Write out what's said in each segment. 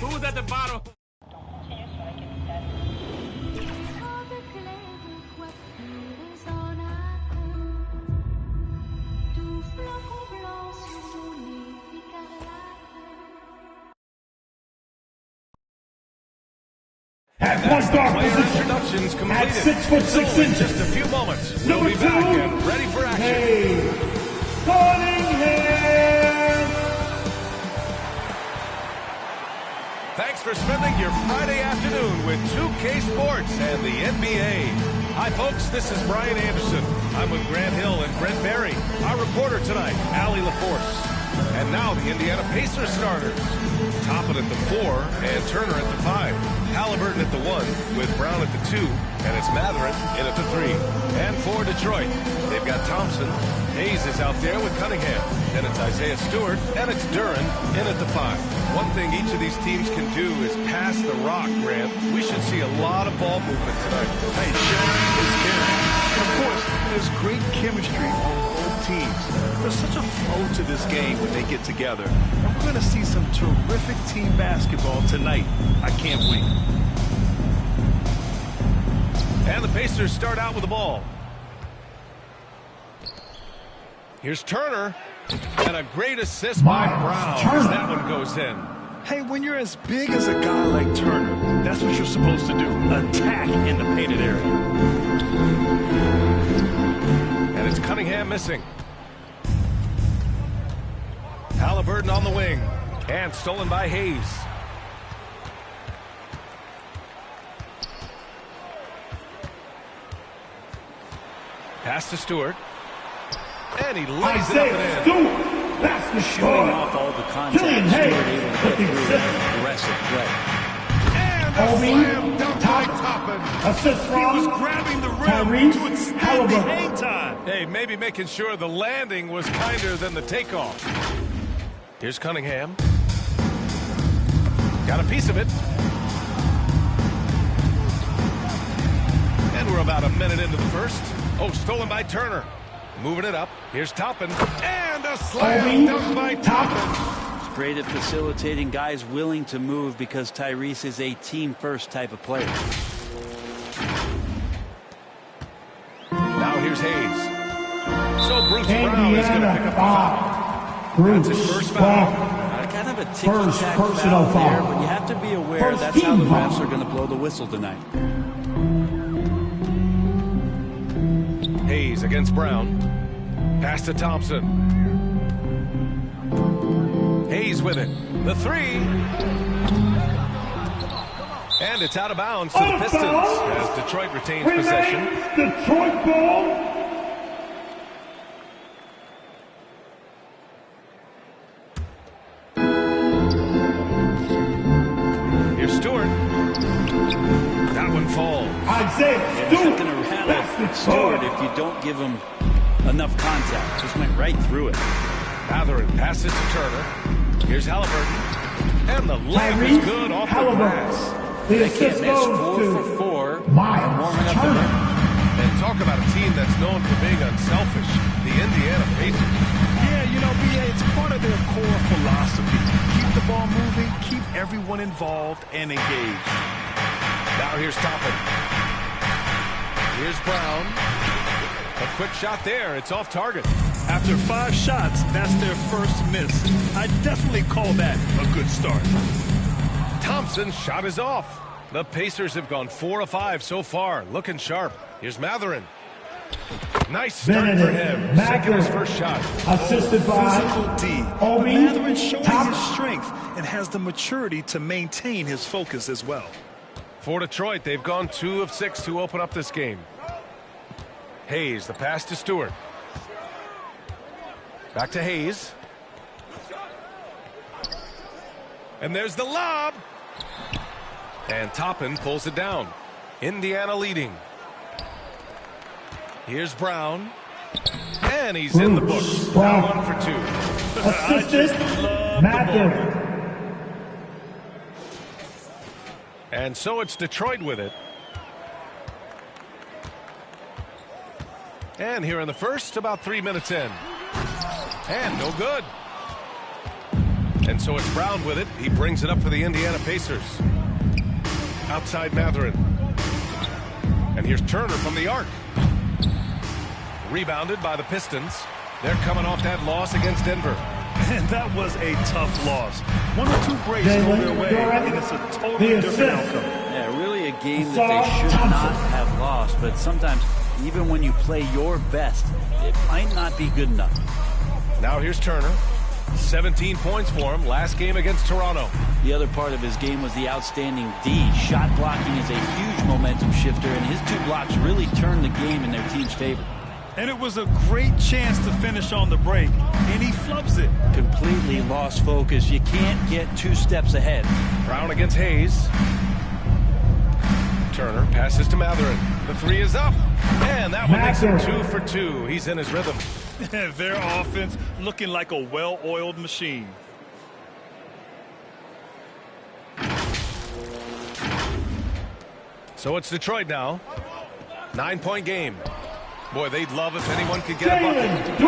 Who was at the bottom? At point guard Introductions position, completed. at 6'6" In just a few moments, we'll Number be back two, and ready for action. Hayes Cunningham. Thanks for spending your Friday afternoon with 2K Sports and the NBA. Hi, folks. This is Brian Anderson. I'm with Grant Hill and Brent Berry. Our reporter tonight, Allie LaForce. And now the Indiana Pacers starters. Toppin at the 4 and Turner at the 5. Halliburton at the 1 with Brown at the 2. And it's Matherin in at the 3. And for Detroit, they've got Thompson. Hayes is out there with Cunningham. Then it's Isaiah Stewart. And it's Duren in at the 5. One thing each of these teams can do is pass the rock, Grant. We should see a lot of ball movement tonight. Hey, sharing is caring. And of course, there's great chemistry on both teams. There's such a flow to this game when they get together. And we're going to see some terrific team basketball tonight. I can't wait. And the Pacers start out with the ball. Here's Turner. And a great assist by Brown as that one goes in. Hey, when you're as big as a guy like Turner, that's what you're supposed to do. Attack in the painted area. And it's Cunningham missing. Halliburton on the wing. And stolen by Hayes. Pass to Stewart. And he lays it up and in. Stewart, that's the Showing off all the contact. Stewart able to get through aggressive play. And a slam dunk by Toppin. Assist He was from grabbing the rim Tyrese to extend the Halliburton. hang time. Hey, maybe making sure the landing was kinder than the takeoff. Here's Cunningham. Got a piece of it. And we're about a minute into the first. Oh, stolen by Turner. Moving it up. Here's Toppin. And a slam dunk by Toppin. It's great at facilitating guys willing to move because Tyrese is a team-first type of player. Now here's Hayes. So Bruce Brown is going to pick up the foul. That's his first foul. Kind of a ticky-tack foul there, but you have to be aware that's how the refs are going to blow the whistle tonight. Hayes against Brown. Pass to Thompson. Hayes with it. The 3. And it's out of bounds to the Pistons as Detroit retains possession. Detroit ball. Here's Stewart. That one falls. Isaiah Stewart. Stewart, if you don't give him enough contact, just went right through it. Matherin passes to Turner. Here's Halliburton. And the layup is good off the glass. The assist goes to 4 for 4. Miles Turner. And talk about a team that's known for being unselfish. The Indiana Pacers. Yeah, you know, BA, it's part of their core philosophy. Keep the ball moving, keep everyone involved and engaged. Now here's Toppin. Here's Brown. A quick shot there. It's off target. After 5 shots, that's their first miss. I definitely call that a good start. Thompson's shot is off. The Pacers have gone 4 of 5 so far. Looking sharp. Here's Matherin. Nice start for him. Second his first shot. Assisted by Physical D. But Matherin showing his strength and has the maturity to maintain his focus as well. For Detroit, they've gone 2 of 6 to open up this game. Hayes, the pass to Stewart. Back to Hayes. And there's the lob. And Toppin pulls it down. Indiana leading. Here's Brown. And he's in the books. Now 1 for 2. Assisted Matherin. And so it's Detroit with it. And here in the first, about 3 minutes in. And no good. And so it's Brown with it. He brings it up for the Indiana Pacers. Outside Mathurin. And here's Turner from the arc. Rebounded by the Pistons. They're coming off that loss against Denver. And that was a tough loss. 1 or 2 breaks go their way, and it's a totally different outcome. Yeah, really a game that they should not have lost. But sometimes, even when you play your best, it might not be good enough. Now here's Turner. 17 points for him last game against Toronto. The other part of his game was the outstanding D. Shot blocking is a huge momentum shifter, and his 2 blocks really turned the game in their team's favor. And it was a great chance to finish on the break, and he flubs it. Completely lost focus. You can't get 2 steps ahead. Brown against Hayes. Turner passes to Mathurin. The 3 is up. And that one makes him 2 for 2. He's in his rhythm. Their offense looking like a well-oiled machine. So it's Detroit now. 9-point game. Boy, they'd love if anyone could get a bucket.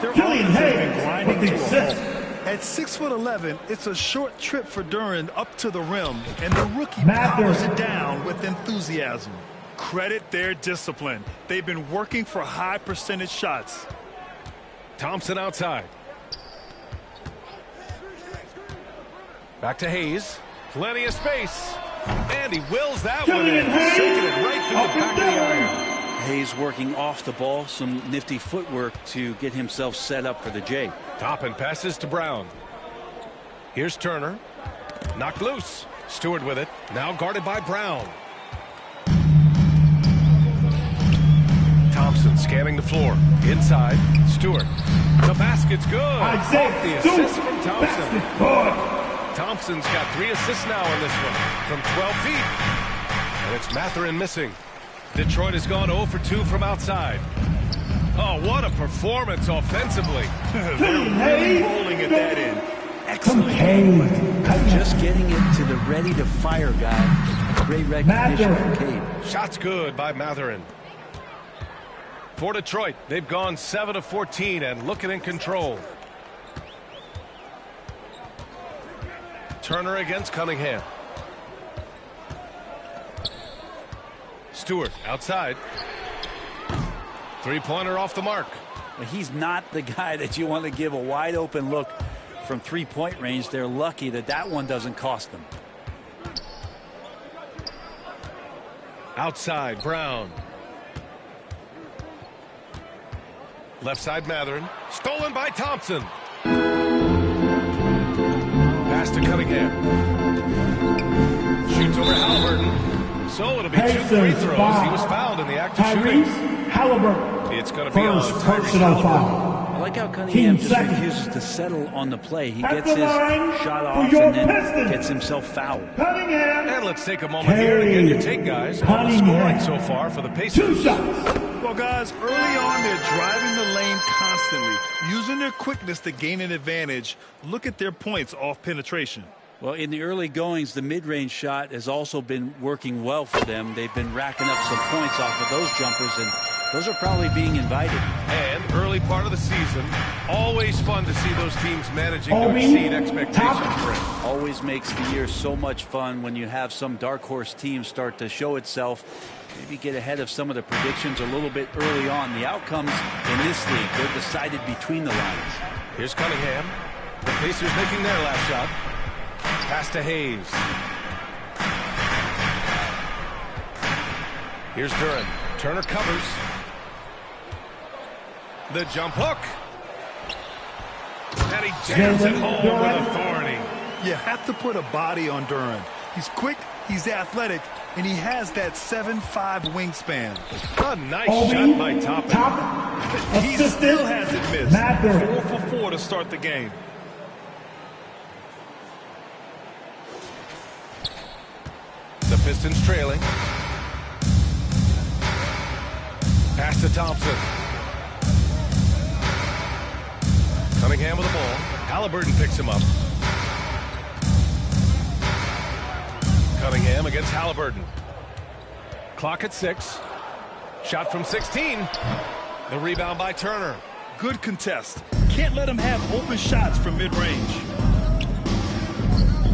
Their Killian offense has Hayes been grinding with to the a assist. halt. At 6'11", it's a short trip for Duran up to the rim, and the rookie Mathurin. powers it down with enthusiasm. Credit their discipline. They've been working for high percentage shots. Thompson outside. Back to Hayes. Plenty of space. And he wills that one in. Killian Hayes. Sinking it right through the Up and back of the down. iron. Hayes working off the ball, some nifty footwork to get himself set up for the J. Toppin passes to Brown. Here's Turner. Knocked loose. Stewart with it. Now guarded by Brown. Thompson scanning the floor. Inside. Stewart. The basket's good. Off the assist from Thompson. Thompson's got 3 assists now in this one from 12 feet. And it's Mathurin missing. Detroit has gone 0 for 2 from outside. Oh, what a performance offensively. They're really rolling at that end. Excellent. Just getting it to the ready-to-fire guy. Great recognition from Cade. Shots good by Mathurin. For Detroit, they've gone 7 of 14 and looking in control. Turner against Cunningham. Stewart outside. 3-pointer off the mark. Well, he's not the guy that you want to give a wide-open look from 3-point range. They're lucky that that one doesn't cost them. Outside, Brown. Left side, Mathurin. Stolen by Thompson. Pass to Cunningham. Shoots over Halliburton. So it'll be 2 free throws. He was fouled in the act of shooting. Halliburton. It's going to be on First Tyrese personal Halliburton. foul. I like how Cunningham just seconds. refuses to settle on the play. He At gets the his line shot for off your and then Pistons. gets himself fouled. Cunningham. And let's take a moment here to get your take, guys, on the Cunningham. scoring so far for the 2 Pacers. shots. Well, guys, early on, they're driving the lane constantly, using their quickness to gain an advantage. Look at their points off penetration. Well, in the early goings, the mid-range shot has also been working well for them. They've been racking up some points off of those jumpers, and those are probably being invited. And early part of the season, always fun to see those teams managing to Obi, exceed expectations, top. Brent. Always makes the year so much fun when you have some dark horse team start to show itself. Maybe get ahead of some of the predictions a little bit early on. The outcomes in this league, they're decided between the lines. Here's Cunningham. The Pacers making their last shot. Pass to Hayes. Here's Duran. Turner covers. The jump hook. And he jams it home with authority. You have to put a body on Duran. He's quick, he's athletic, and he has that 7'5" wingspan. A nice shot by Toppin. He still hasn't missed. 4 for 4 to start the game. The Pistons trailing. Pass to Thompson. Cunningham with the ball. Halliburton picks him up. Cunningham against Halliburton. Clock at 6. Shot from 16. The rebound by Turner. Good contest. Can't let him have open shots from mid-range.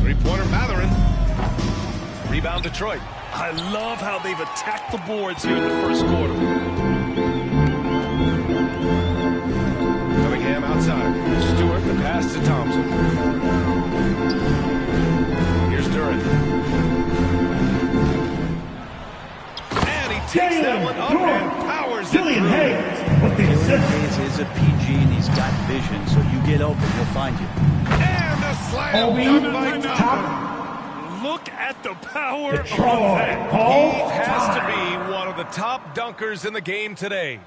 Three-pointer Mathurin. Rebound Detroit. I love how they've attacked the boards here in the first quarter. Cunningham outside. Stewart, the pass to Thompson. Here's Duran. And he takes that one up and powers it through. Hayes is a PG and he's got vision, so you get open, he'll find you. And the slam dunk by Thompson. Look at the power of that. He has to be one of the top dunkers in the game today.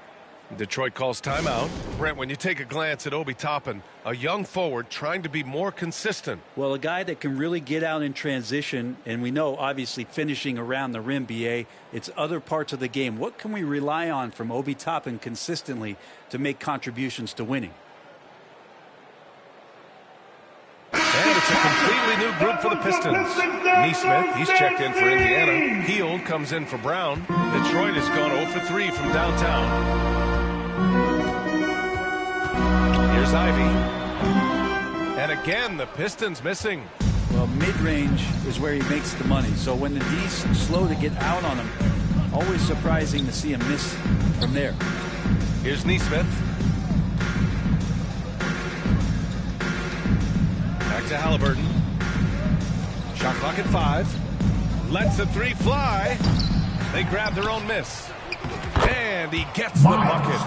Detroit calls timeout. Brent, when you take a glance at Obi Toppin, a young forward trying to be more consistent. Well, a guy that can really get out in transition, and we know, obviously, finishing around the rim, BA, it's other parts of the game. What can we rely on from Obi Toppin consistently to make contributions to winning? And it's a completely new group for the Pistons. Neesmith, he's checked in for Indiana. Hield comes in for Brown. Detroit has gone 0 for 3 from downtown. Here's Ivy. And again, the Pistons missing. Well, mid-range is where he makes the money. So when the D's slow to get out on him, always surprising to see him miss from there. Here's Neesmith. Back to Halliburton. Shot clock at 5. Lets the three fly. They grab their own miss. And he gets the bucket.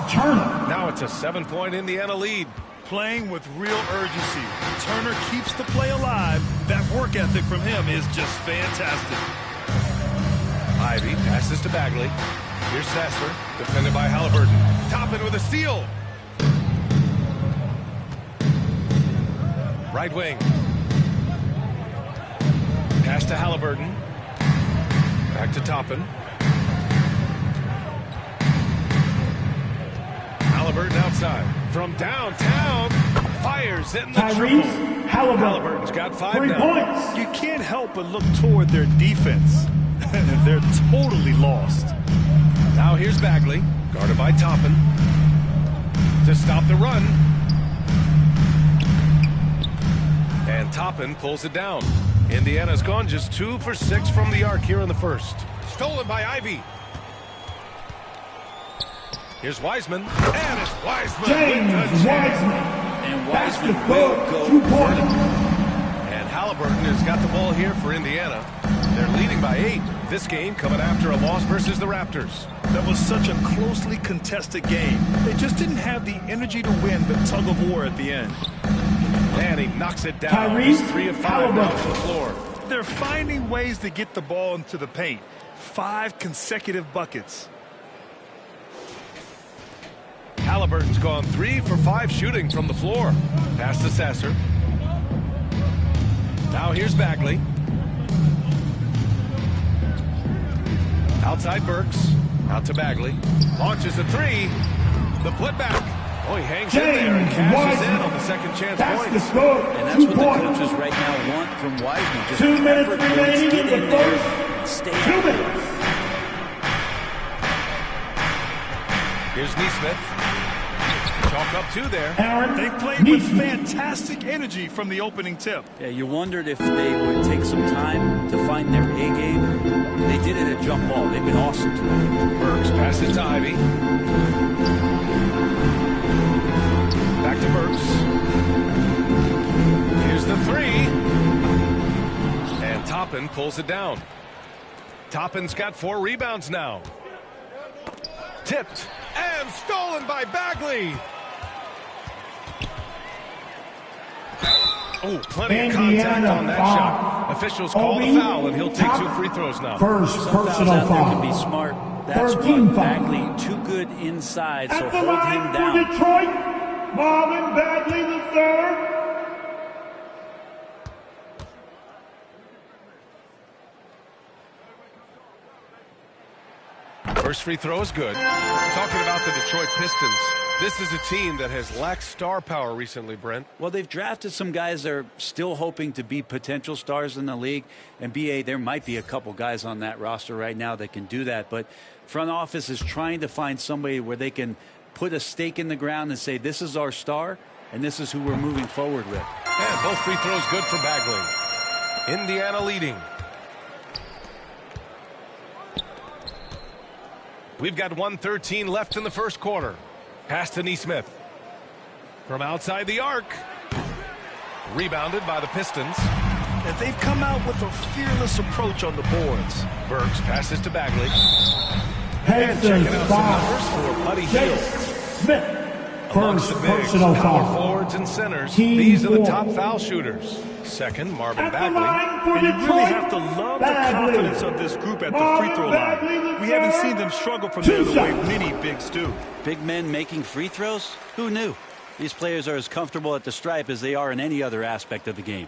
Now it's a 7-point Indiana lead. Playing with real urgency. Turner keeps the play alive. That work ethic from him is just fantastic. Ivy passes to Bagley. Here's Sasser, defended by Halliburton. Toppin with a steal. Right wing. Pass to Halliburton. Back to Toppin. Halliburton outside. From downtown. Fires in the triple. Halliburton's got 5 3 now. points. You can't help but look toward their defense. They're totally lost. Now here's Bagley. Guarded by Toppin. To stop the run. And Toppin pulls it down. Indiana's gone just 2 for 6 from the arc here in the first. Stolen by Ivy. Here's Wiseman. And it's Wiseman. James Wiseman. And Wiseman will go vertical. And Halliburton has got the ball here for Indiana. They're leading by 8. This game coming after a loss versus the Raptors. That was such a closely contested game. They just didn't have the energy to win the tug of war at the end. And he knocks it down. He's 3 of 5 now to the floor. They're finding ways to get the ball into the paint. 5 consecutive buckets. Halliburton's gone 3 for 5 shooting from the floor. Pass to Sasser. Now here's Bagley. Outside Burks. Out to Bagley. Launches a 3. The putback. Oh, he hangs in there and cashes in on the second chance points. And that's what the coaches right now want from Wiseman. Just 2 minutes remaining get in in the there first. and stay 2 out there. minutes. Here's Neesmith. Chalk up 2 there. They played with fantastic energy from the opening tip. Yeah, you wondered if they would take some time to find their A game. They did it at jump ball. They've been awesome tonight. Burks passes to Ivy. Back to Burks. Here's the 3. And Toppin pulls it down. Toppin's got 4 rebounds now. Tipped and stolen by Bagley. Oh, plenty of contact on that shot. Officials call the foul, and he'll take 2 free throws now. First Some personal fouls out there foul. can be smart. That's 13 what foul. Bagley, too good inside, so At the hold line him for down. Detroit, Marvin Bagley III. First free throw is good. Talking about the Detroit Pistons, This is a team that has lacked star power recently, Brent. Well, they've drafted some guys that are still hoping to be potential stars in the league. And BA, there might be a couple guys on that roster right now that can do that. But front office is trying to find somebody where they can put a stake in the ground and say, this is our star, and this is who we're moving forward with. And both free throws good for Bagley. Indiana leading. We've got 1:13 left in the first quarter. Pass to Nesmith. From outside the arc. Rebounded by the Pistons. And they've come out with a fearless approach on the boards. Burks passes to Bagley. And Pistons checking out some numbers foul. for Buddy Jake Hield. Smith. Amongst First the bigs, personal power foul. forwards and centers, Team these are the four. top foul shooters. Second, Marvin At the Bagley. line for And you Detroit, really have to love the Bagley. confidence of this group at the Marvin free throw Bagley, line. the We haven't third. seen them struggle from Two there the way shots. many bigs do. Big men making free throws? Who knew? These players are as comfortable at the stripe as they are in any other aspect of the game.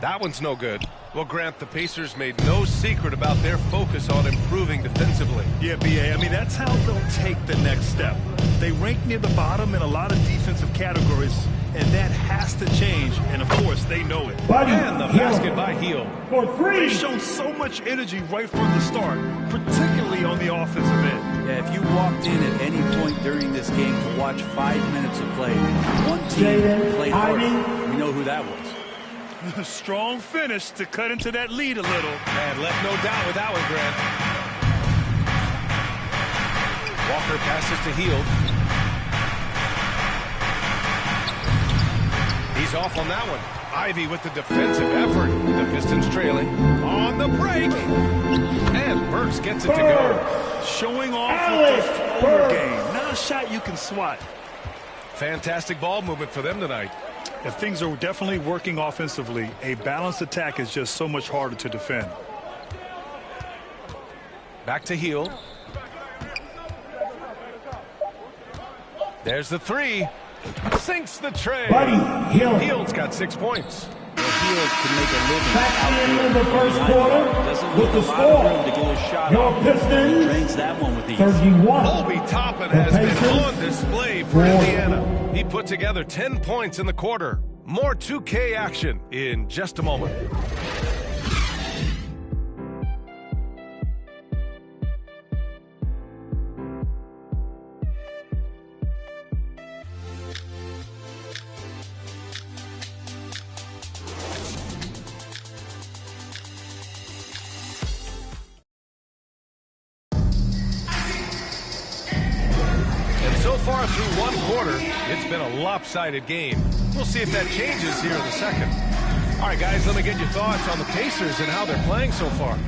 That one's no good. Well, Grant, the Pacers made no secret about their focus on improving defensively. Yeah, BA, I mean, that's how they'll take the next step. They rank near the bottom in a lot of defensive categories, and that has to change, and of course, they know it. Buddy And the Hield basket by Hield. for three. They've shown so much energy right from the start, particularly on the offensive end. Yeah, if you walked in at any point during this game to watch 5 minutes of play, one team Jaden played hard. Ivey. We know who that was. Strong finish to cut into that lead a little. And left no doubt with that one, Grant. Walker passes to Hield. He's off on that one. Ivy with the defensive effort. The Pistons trailing. On the break. And Burks gets it to go. Showing off Alex with the forward Burks. game. Not a shot you can swat. Fantastic ball movement for them tonight. If things are definitely working offensively, a balanced attack is just so much harder to defend. Back to Hield. There's the three. Sinks the tray. Buddy Hield. Hield's got 6 points. Hield can make a living Back out in there. the first Behind quarter the arc. Doesn't with leave the a lot of score. room to get his shot Your off. Pistons, Drains that one with ease. 31. Obi Toppin The has been Pacers, on display for four. Indiana. He put together 10 points in the quarter. More 2K action in just a moment. So far through one quarter, it's been a lopsided game. We'll see if that changes here in the second. All right, guys, let me get your thoughts on the Pacers and how they're playing so far.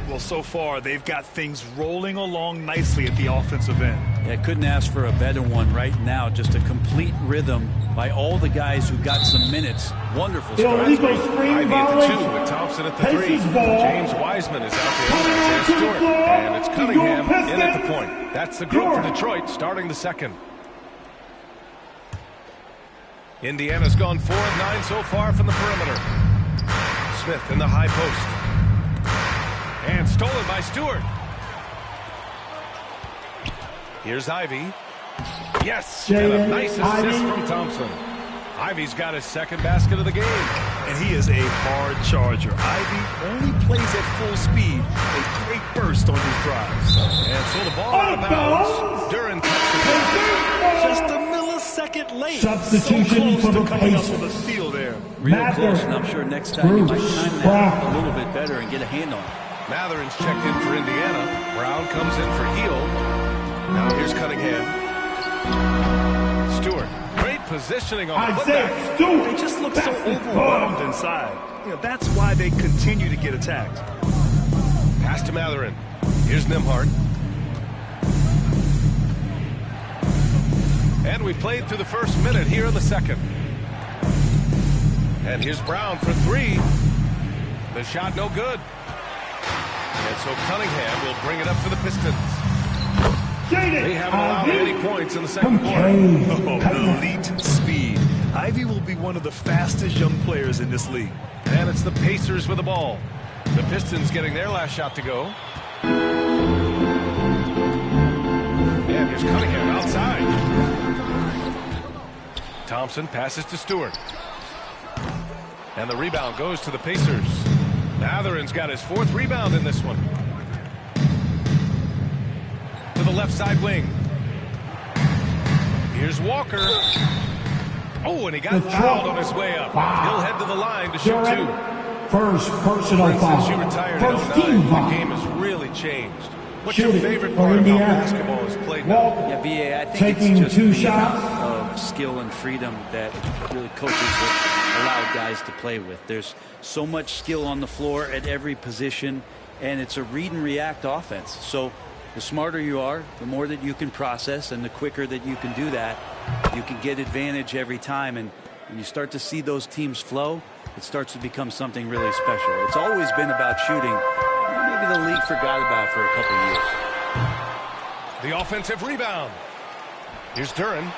Well, so far, they've got things rolling along nicely at the offensive end. Yeah, couldn't ask for a better one right now. Just a complete rhythm by all the guys who got some minutes. Wonderful start. Illegal screen Ivy at the 2 violation. with Thompson at the 3. Pacers ball. James Wiseman is out there. Coming Isaiah onto the Stewart. floor. And it's Cunningham Your in at the Pistons. point. That's the group for Your- Detroit starting the second. Indiana's gone 4 of 9 so far from the perimeter. Smith in the high post. And stolen by Stewart. Here's Ivy. Yes, and a Jaden nice assist Ivey. from Thompson. Ivy's got his second basket of the game. And he is a hard charger. Ivy only plays at full speed. A great burst on his drives. And so the ball out of bounds. Duran touched the pass. Just a millisecond late. Substitution so close for to the coming up Pacers. with a steal there. Real Mather, close, and I'm sure next time you might Bruce, time that Brown. a little bit better and get a hand on it. Matherin's checked in for Indiana. Brown comes in for Hield. Now here's Cunningham. Stewart. Great positioning on the Isaiah putback. Stewart. They just look so Basket overwhelmed ball. inside. You know, that's why they continue to get attacked. Pass to Matherin. Here's Nembhard. And we played through the first minute here in the second. And here's Brown for 3. The shot no good. And so Cunningham will bring it up for the Pistons. They haven't allowed any points in the second quarter. Oh, elite speed. Ivy will be one of the fastest young players in this league. And it's the Pacers with the ball. The Pistons getting their last shot to go. And here's Cunningham outside. Thompson passes to Stewart. And the rebound goes to the Pacers. Matherin's got his 4th rebound in this one. To the left side wing. Here's Walker. Oh, and he got fouled on his way up. He'll head to the line to shoot 2. First personal foul. Since you retired First in team 09, foul. the game has really changed. What's Shooting your favorite for part about Indiana. basketball is played now? Yeah, VA, I think Taking it's just 2 the shots. amount of skill and freedom that really coaches have allowed guys to play with. There's so much skill on the floor at every position, and it's a read and react offense. So the smarter you are, the more that you can process, and the quicker that you can do that, you can get advantage every time. And when you start to see those teams flow, it starts to become something really special. It's always been about shooting. Maybe the league forgot about for a couple of years. The offensive rebound. Here's Duren.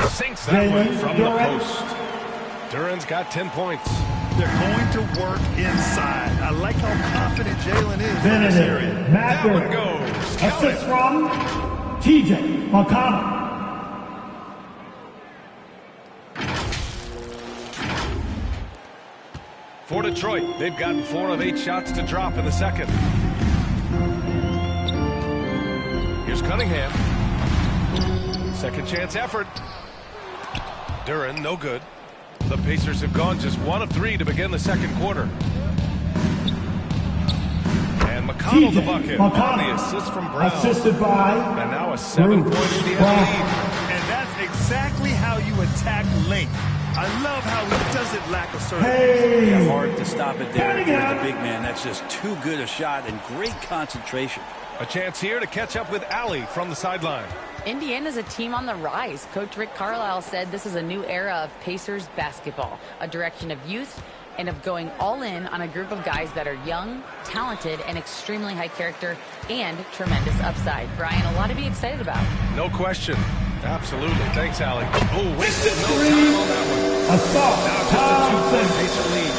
Sinks that one from the post. Duren's got 10 points. They're going to work inside. I like how confident Jalen is in this area. That one goes. Count Assist it. from TJ McConnell. For Detroit, they've gotten 4 of 8 shots to drop in the second. Here's Cunningham. Second chance effort. Duren, no good. The Pacers have gone just 1 of 3 to begin the second quarter. And McConnell the bucket on the assist from Brown. Assisted by And now a 7-point Indiana lead. And that's exactly how you attack length. I love how he doesn't lack a certain. Yeah, hard to stop it there for the big man. That's just too good a shot and great concentration. A chance here to catch up with Allie from the sideline. Indiana's a team on the rise. Coach Rick Carlisle said this is a new era of Pacers basketball, a direction of youth and of going all in on a group of guys that are young, talented, and extremely high character and tremendous upside. Brian, a lot to be excited about. No question. Absolutely. Thanks, Allie. Oh, wasted no time on that one. Assault. Now just a 2-point Pacer lead.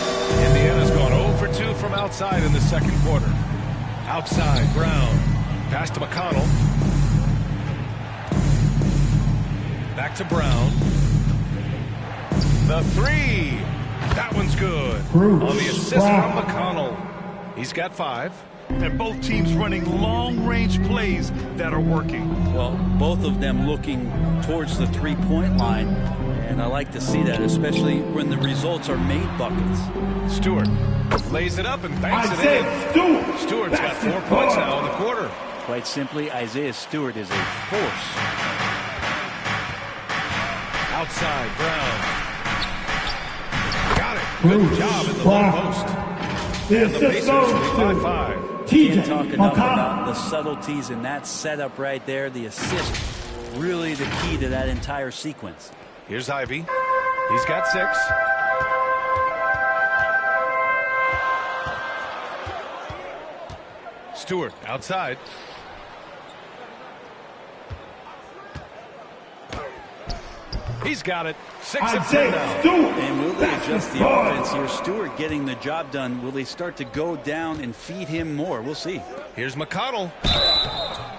Indiana's gone 0 for 2 from outside in the second quarter. Outside, Brown. Pass to McConnell. Back to Brown. The 3. That one's good. Bruce On the assist Brown. from McConnell. He's got 5. And both teams running long-range plays that are working. Well, both of them looking towards the three-point line, and I like to see that, especially when the results are made buckets. Stewart lays it up and banks it in. Stewart's got 4 points now in the quarter. Quite simply, Isaiah Stewart is a force. Outside, Brown. Got it. Good job in the low post. And the Pacers lead by 5. Can't talk enough about the subtleties in that setup right there. The assist, really the key to that entire sequence. Here's Ivy. He's got 6. Stewart outside. He's got it. 6 of 10 now. And will they adjust the offense here? Stewart getting the job done. Will they start to go down and feed him more? We'll see. Here's McConnell.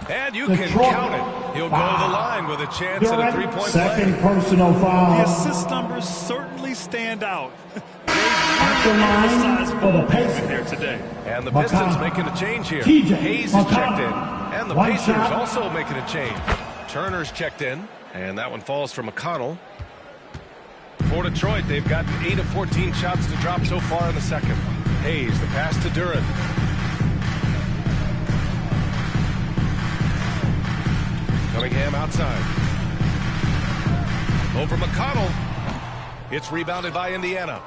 And you can count it. He'll go to the line with a chance at a 3-point Second play. personal foul. The assist numbers certainly stand out. The line for the Pacers. There today. And the Pistons making a change here. TJ Hayes is checked in. And the Pacers also making a change. Turner's checked in. And that one falls for McConnell. For Detroit, they've gotten 8 of 14 shots to drop so far in the second. Hayes, the pass to Duren. Cunningham outside. Over McConnell. It's rebounded by Indiana.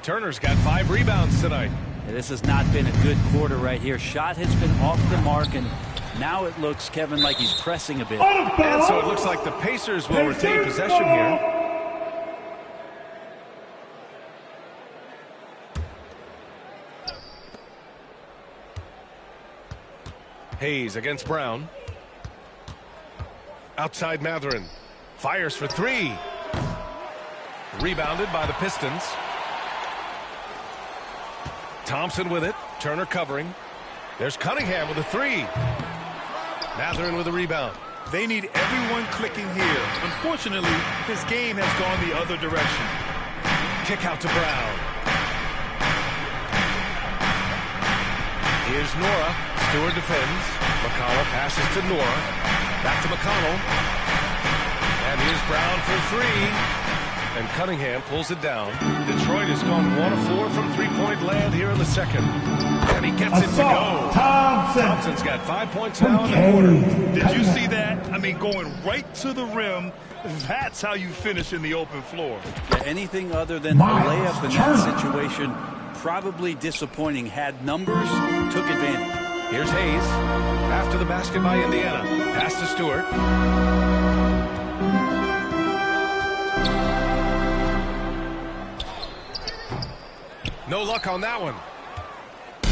Turner's got 5 rebounds tonight. This has not been a good quarter right here. Shot has been off the mark, and now it looks, Kevin, like he's pressing a bit. And so it looks like the Pacers will retain possession here. Hayes against Brown. Outside Matherin. Fires for 3. Rebounded by the Pistons. Thompson with it. Turner covering. There's Cunningham with a three. Mathurin with a rebound. They need everyone clicking here. Unfortunately, his game has gone the other direction. Kick out to Brown. Here's Nora. Stewart defends. McConnell passes to Nora. Back to McConnell. And here's Brown for three. And Cunningham pulls it down. Detroit has gone 1 of 4 from three-point land here in the second. And he gets it to go. Thompson's got 5 points now in the quarter. Did you see that? I mean, going right to the rim. That's how you finish in the open floor. Yeah, anything other than a layup in that situation, probably disappointing. Had numbers, took advantage. Here's Hayes. After the basket by Indiana. Pass to Stewart. No luck on that one.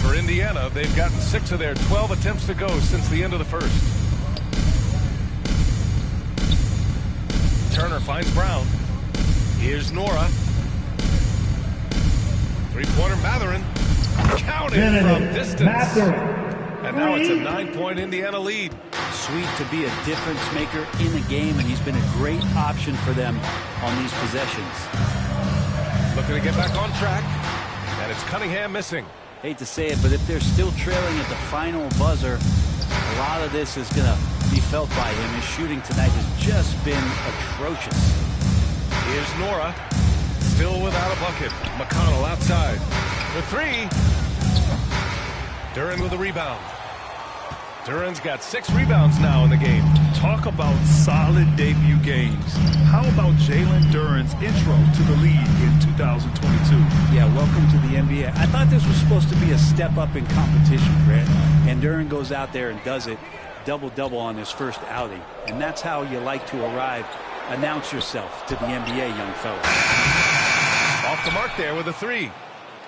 For Indiana, they've gotten 6 of their 12 attempts to go since the end of the first. Turner finds Brown. Here's Nora. Three-pointer Mathurin. Counted from distance. And now it's a 9-point Indiana lead. Sweet to be a difference maker in the game, and he's been a great option for them on these possessions. Looking to get back on track. And it's Cunningham missing. Hate to say it, but if they're still trailing at the final buzzer, a lot of this is going to be felt by him. His shooting tonight has just been atrocious. Here's Nora. Still without a bucket. McConnell outside. For three. Duren with a rebound. Duren's got 6 rebounds now in the game. Talk about solid debut games. How about Jalen Duren's intro to the league in 2022? Yeah, welcome to the NBA. I thought this was supposed to be a step up in competition, Grant. And Duren goes out there and does it. Double-double on his first outing. And that's how you like to arrive. Announce yourself to the NBA, young fella. Off the mark there with a three.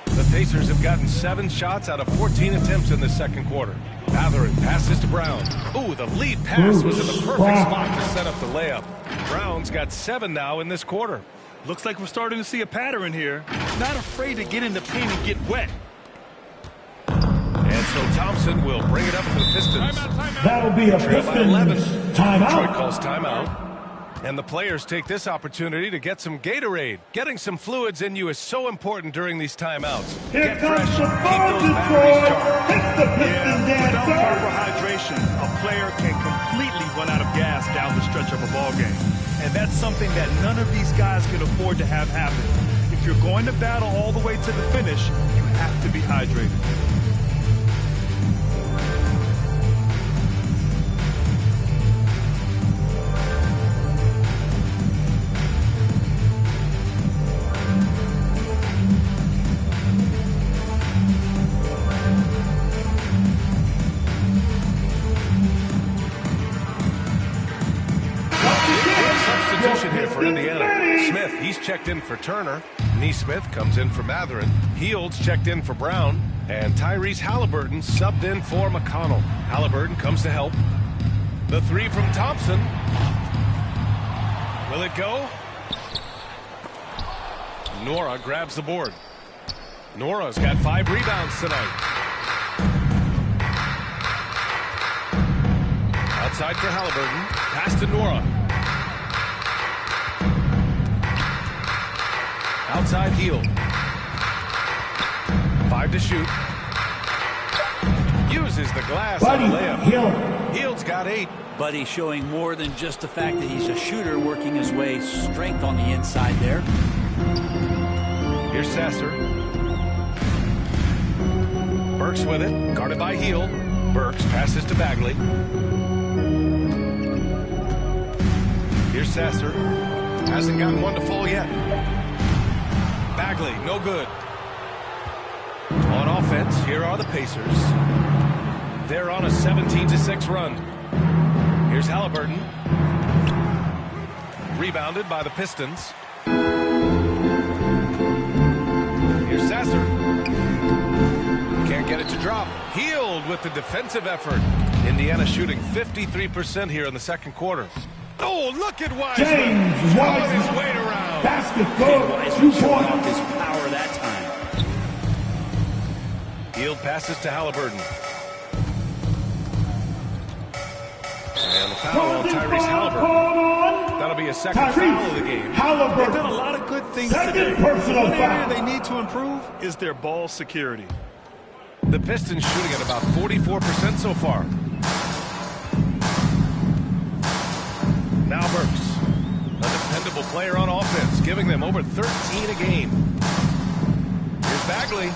The Pacers have gotten 7 shots out of 14 attempts in the second quarter. Mathurin passes to Brown. Ooh, the lead pass was in the perfect spot to set up the layup. Brown's got 7 now in this quarter. Looks like we're starting to see a pattern here. Not afraid to get in the paint and get wet. And so Thompson will bring it up for the Pistons. That'll be a Pistons timeout. Detroit calls timeout. And the players take this opportunity to get some Gatorade. Getting some fluids in you is so important during these timeouts. Here Get comes fresh, the keep ball, those batteries Detroit. charged. It's the Pistons Without dancer. proper hydration, a player can completely run out of gas down the stretch of a ball game. And that's something that none of these guys can afford to have happen. If you're going to battle all the way to the finish, you have to be hydrated. Here for Indiana. Smith, he's checked in for Turner. Neesmith comes in for Mathurin. Heald's checked in for Brown. And Tyrese Halliburton subbed in for McConnell. Halliburton comes to help. The three from Thompson. Will it go? Nora grabs the board. Nora's got 5 rebounds tonight. Outside for Halliburton. Pass to Nora. Outside Hield. 5 to shoot. Uses the glass on the layup. Hield's got 8. Buddy showing more than just the fact that he's a shooter, working his way strength on the inside there. Here's Sasser. Burks with it. Guarded by Hield. Burks passes to Bagley. Here's Sasser. Hasn't gotten one to fall yet. Bagley, no good. On offense, here are the Pacers. They're on a 17-6 run. Here's Halliburton. Rebounded by the Pistons. Here's Sasser. Can't get it to drop. Hield with the defensive effort. Indiana shooting 53% here in the second quarter. Oh, look at Wiseman. James Throwing his Wiseman. weight around. Basket goal. Wiseman 2 showing off points. his power that time. Hield passes to Halliburton. And the foul on Tyrese Halliburton. That'll be a second foul of the game. They've done a lot of good things today. Personal One area foul. they need to improve is their ball security. The Pistons shooting at about 44% so far. Now Burks, a dependable player on offense, giving them over 13 a game. Here's Bagley.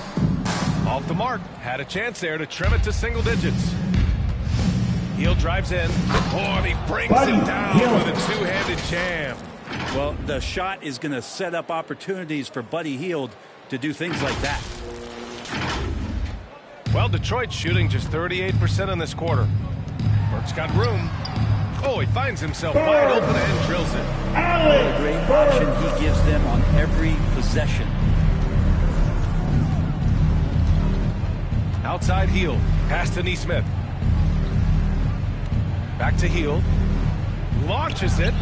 Off the mark. Had a chance there to trim it to single digits. Hield drives in. Oh, and he brings him down with a two-handed jam. Well, the shot is going to set up opportunities for Buddy Hield to do things like that. Well, Detroit's shooting just 38% in this quarter. Burks got room. Oh, he finds himself wide open and drills it. What a great option he gives them on every possession. Outside Hield. Pass to Nesmith. Back to Hield. Launches it.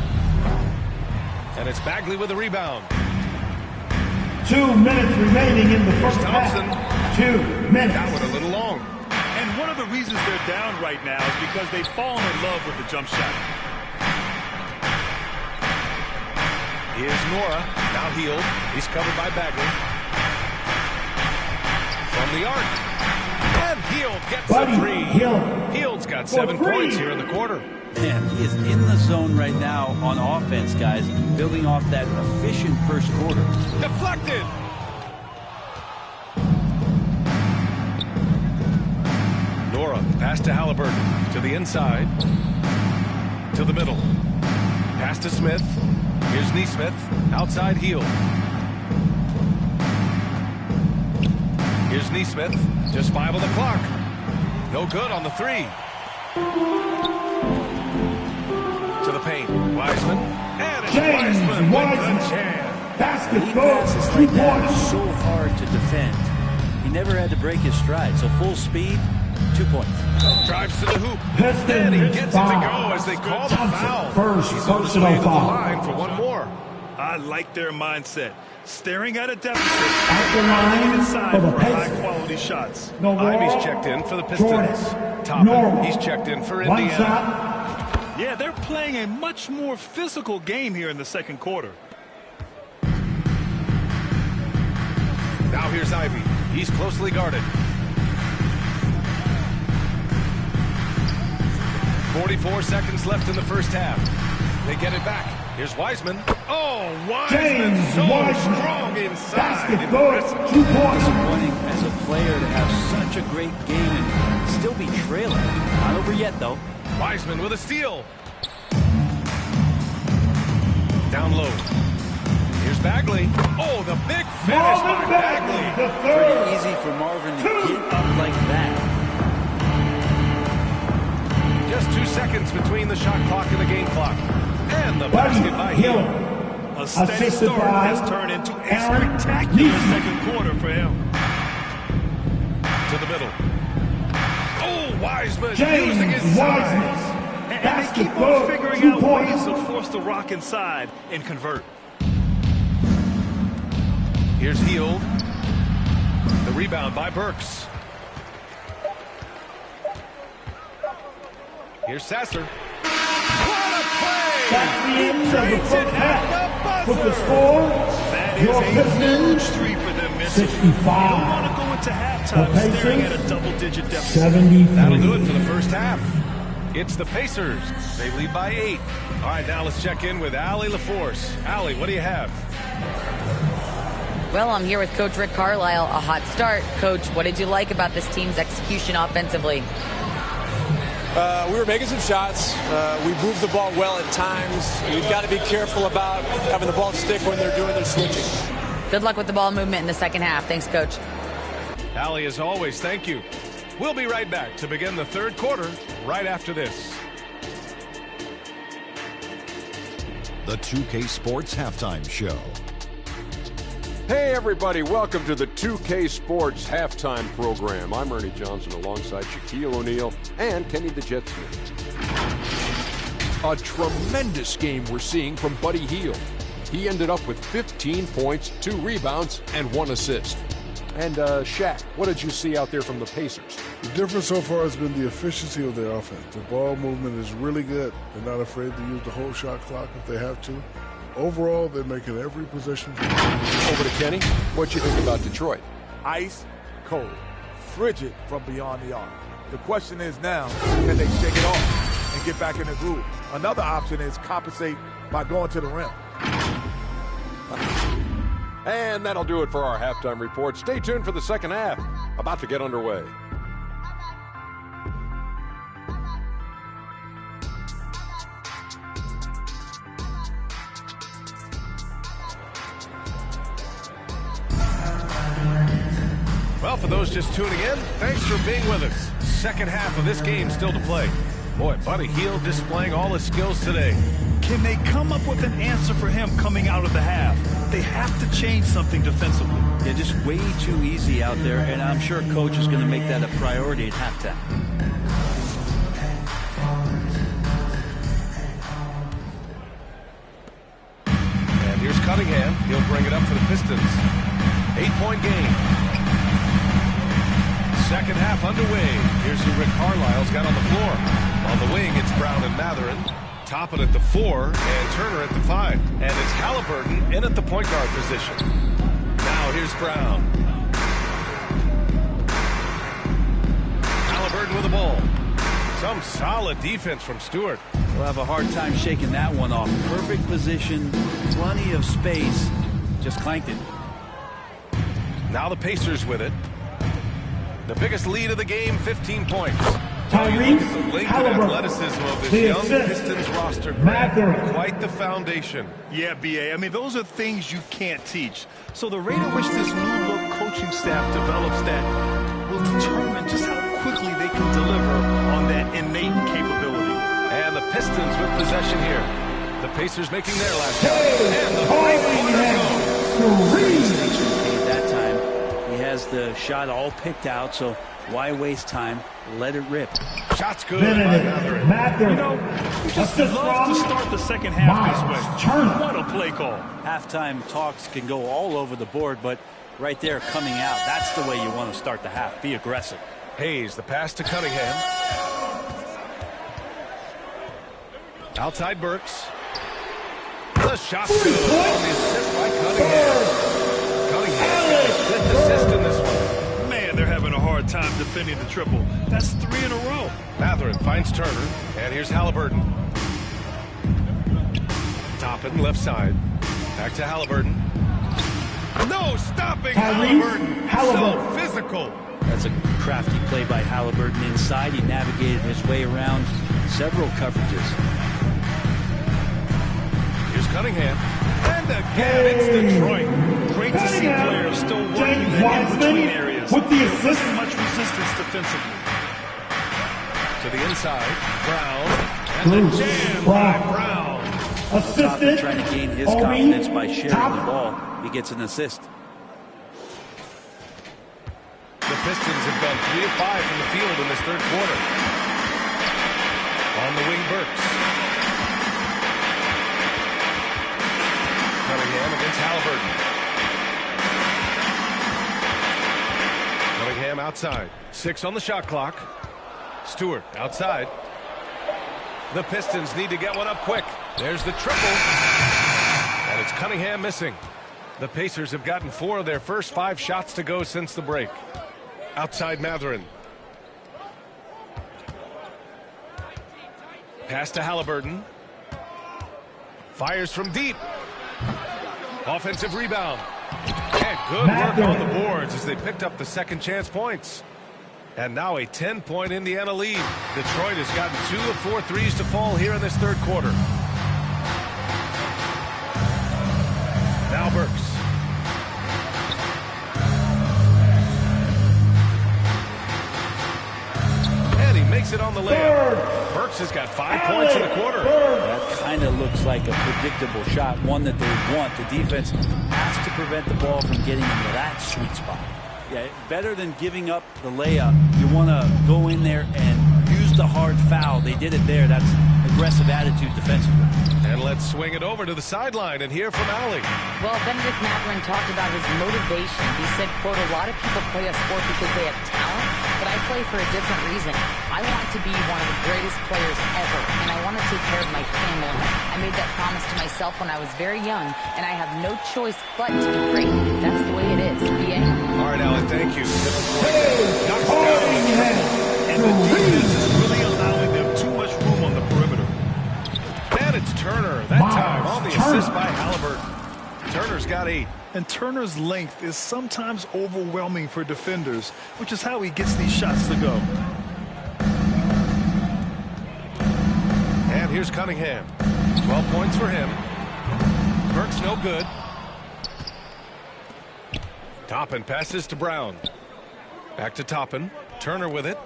And it's Bagley with a rebound. 2 minutes remaining in the first Thompson. half. 2 minutes. That one a little long. And one of the reasons they're down right now is because they've fallen in love with the jump shot. Here's Nora. Now Hield. He's covered by Bagley. From the arc. And Hield gets Buddy a three. Hield. Hield's got 7 points here in the quarter. Man, he is in the zone right now on offense, guys, building off that efficient first quarter. Deflected. Nora, pass to Halliburton. To the inside. To the middle. Pass to Smith. Here's Nesmith. Outside Hield. Here's Nesmith. Just 5 on the clock. No good on the 3. To the paint. Wiseman. And it's James Wiseman with Wiseman. the jam. Lead Basketball. passes 2 like that are points. so hard to defend. He never had to break his stride, so full speed, 2 points. Drives to the hoop. Pistons And he gets it to foul. go as they call the Thompson, foul. first He's on his personal way to the foul. line for one more. I like their mindset. Staring at a deficit. At the line Inside for the for Pistons. high-quality shots. No Ivey's wall. checked in for the Pistons. Jordan. Toppin, Normal. he's checked in for One Indiana. shot. Yeah, they're playing a much more physical game here in the second quarter. Now here's Ivey. He's closely guarded. 44 seconds left in the first half. They get it back. Here's Wiseman. Oh, Wiseman James so Wiseman. strong inside. Basketball. Impressive. 2 points. Disappointing as a player to have such a great game and still be trailing. Not over yet, though. Wiseman with a steal. Down low. Here's Bagley. Oh, the big finish by Marvin Bagley. the Pretty third. easy for Marvin to get up like that. Just 2 seconds between the shot clock and the game clock. And the Buddy basket by Hield. Hield. A steady Assisted start by has turned into a Aaron spectacular Nesmith. second quarter for him. To the middle. Oh, Wiseman James using his Wiseman. size. And they keep Basketball. on figuring 2 out points. ways to force the rock inside and convert. Here's Hield. The rebound by Burks. Here's Sasser. What a play! That's the end of the Creates first it half. at the With the buzzer. score, That your is a huge Pistons 3 for them missing. 65. You don't want to go into halftime The staring at Pacers, a double-digit deficit. 73. That'll do it for the first half. It's the Pacers. They lead by 8. All right, now let's check in with Allie LaForce. Allie, what do you have? Well, I'm here with Coach Rick Carlisle. A hot start. Coach, what did you like about this team's execution offensively? We were making some shots. We moved the ball well at times. You've got to be careful about having the ball stick when they're doing their switching. Good luck with the ball movement in the second half. Thanks, Coach. Allie, as always, thank you. We'll be right back to begin the third quarter right after this. The 2K Sports Halftime Show. Hey everybody, welcome to the 2K Sports Halftime Program. I'm Ernie Johnson alongside Shaquille O'Neal and Kenny the Jet Smith. A tremendous game we're seeing from Buddy Hield. He ended up with 15 points, 2 rebounds, and 1 assist. And Shaq, what did you see out there from the Pacers? The difference so far has been the efficiency of their offense. The ball movement is really good. They're not afraid to use the whole shot clock if they have to. Overall, they're making every possession. Over to Kenny. What you think about Detroit? Ice cold, frigid from beyond the arc. The question is now, can they shake it off and get back in the groove? Another option is compensate by going to the rim. And that'll do it for our halftime report. Stay tuned for the second half. About to get underway. Well, for those just tuning in, thanks for being with us. Second half of this game still to play. Boy, Buddy Hield displaying all his skills today. Can they come up with an answer for him coming out of the half? They have to change something defensively. They're just way too easy out there, and I'm sure Coach is going to make that a priority at halftime. And here's Cunningham. He'll bring it up for the Pistons. 8-point game. Second half underway. Here's who Rick Carlisle's got on the floor. On the wing, it's Brown and Matherin. Toppin at the 4 and Turner at the 5. And it's Halliburton in at the point guard position. Now here's Brown. Halliburton with the ball. Some solid defense from Stewart. We'll have a hard time shaking that one off. Perfect position, plenty of space. Just clanked it. Now the Pacers with it. The biggest lead of the game, 15 points. Tyrese The length and Halliburton. athleticism of this The young assist. Pistons roster. Matherin. Quite the foundation. Yeah, B.A. I mean, those are things you can't teach. So the rate at which this new-look coaching staff develops that will determine just how quickly they can deliver on that innate capability. And the Pistons with possession here. The Pacers making their last shot. And the three-pointer goes. That time, he has the shot all picked out, so why waste time? Let it rip. Shot's good by Matherin. You know, we just love to start the second half this way. What a play call. Halftime talks can go all over the board, but right there coming out, that's the way you want to start the half. Be aggressive. Hayes, the pass to Cunningham. Outside Burks. The shot's good on the assist by Cunningham. Cunningham got his 5th assist in this one. Man, they're having a hard time defending the triple. That's 3 in a row. Matherin finds Turner, and here's Halliburton. Toppin, left side. Back to Halliburton. No stopping Halliburton. So physical. That's a crafty play by Halliburton inside. He navigated his way around several coverages. Here's Cunningham. And again, it's Detroit. Great to see players still working the in-between areas. With the assist. Much resistance defensively. To the inside, Brown. And the jam by Brown. Assisted. Trying to gain his confidence by sharing the ball. He gets an assist. The Pistons have gone 3 of 5 from the field in this third quarter. On the wing, Burks. Cunningham against Halliburton. Cunningham outside. 6 on the shot clock. Stewart outside. The Pistons need to get one up quick. There's the triple. And it's Cunningham missing. The Pacers have gotten 4 of their first 5 shots to go since the break. Outside Matherin. Pass to Halliburton. Fires from deep. Offensive rebound. And good work on the boards as they picked up the second chance points. And now a 10-point Indiana lead. Detroit has gotten 2 of 4 threes to fall here in this third quarter. Now Burks. And he makes it on the layup. Burks has got 5 points in the quarter. That kind of looks like a predictable shot, one that they want. The defense has to prevent the ball from getting into that sweet spot. Yeah, better than giving up the layup. You want to go in there and use the hard foul. They did it there. That's aggressive attitude defensively. And let's swing it over to the sideline and hear from Allie. Well, Benedict Mathurin talked about his motivation. He said, quote, "A lot of people play a sport because they have talent, but I play for a different reason. I want to be one of the greatest players ever, and I want to take care of my family. I made that promise to myself when I was very young, and I have no choice but to be great. That's the way it is." BA? All right, Allie, thank you. And the defense is really allowing them too much room on the perimeter. And it's Turner, that time on the assist by Halliburton. Turner's got 8. And Turner's length is sometimes overwhelming for defenders, which is how he gets these shots to go. And here's Cunningham. 12 points for him. Burke's no good. Toppin passes to Brown. Back to Toppin. Turner with it.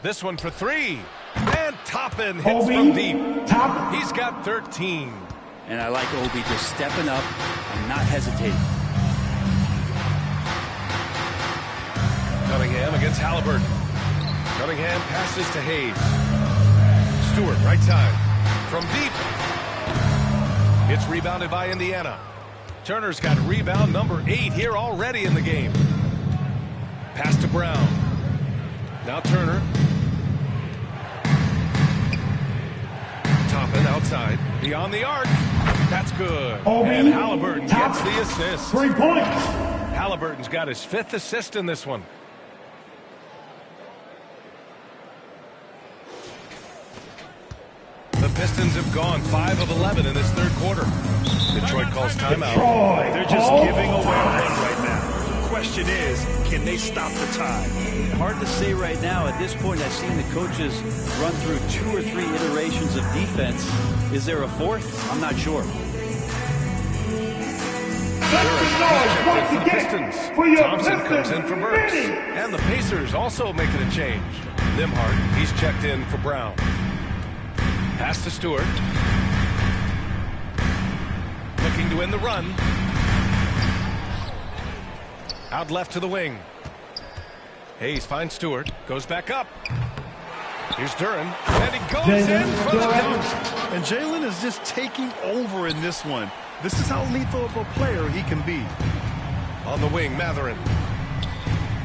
This one for 3. And Toppin hits from deep. He's got 13. And I like Obi just stepping up and not hesitating. Cunningham against Halliburton. Cunningham passes to Hayes. Stewart, right side. From deep. It's rebounded by Indiana. Turner's got rebound number 8 here already in the game. Pass to Brown. Now Turner. Toppin outside. Beyond the arc. That's good. And Halliburton gets the assist. 3 points. Halliburton's got his 5th assist in this one. The Pistons have gone 5 of 11 in this third quarter. Detroit calls timeout. They're just giving away a run right now. The question is, can they stop the tide? Hard to say right now. At this point, I've seen the coaches run through 2 or 3 iterations of defense. Is there a 4th? I'm not sure. The Pistons. Thompson comes in for Burks. And the Pacers also making a change. Nimhart, he's checked in for Brown. Pass to Stewart. Looking to win the run. Out left to the wing. Hayes finds Stewart. Goes back up. Here's Duran. And he goes in for the dunk. And Jalen is just taking over in this one. This is how lethal of a player he can be. On the wing, Mathurin.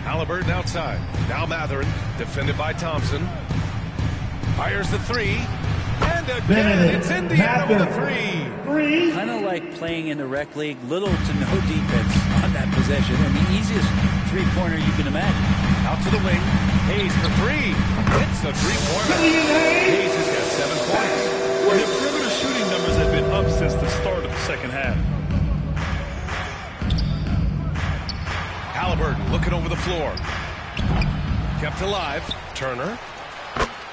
Halliburton outside. Now Mathurin. Defended by Thompson. Fires the 3. And again, it's Indiana with a 3. Kind of like playing in the rec league. Little to no defense on that possession. And the easiest three-pointer you can imagine. Out to the wing. Hayes for 3. Hits the three-pointer. Hayes has got 7 points. Well, their perimeter shooting numbers have been up since the start of the second half. Halliburton looking over the floor. Kept alive. Turner.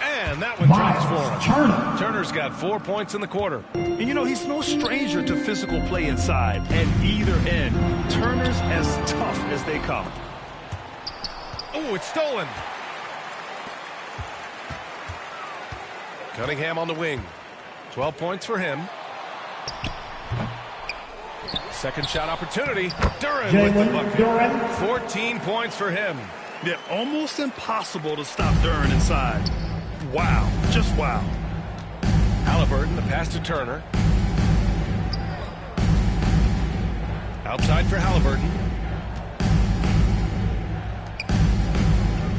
And that one drops for him. Turner's got 4 points in the quarter. And you know, he's no stranger to physical play inside at either end. Turner's as tough as they come. Oh, it's stolen. Cunningham on the wing. 12 points for him. Second shot opportunity. Duran with the bucket. 14 points for him. Yeah, almost impossible to stop Duran inside. Wow, just wow. Halliburton, the pass to Turner. Outside for Halliburton.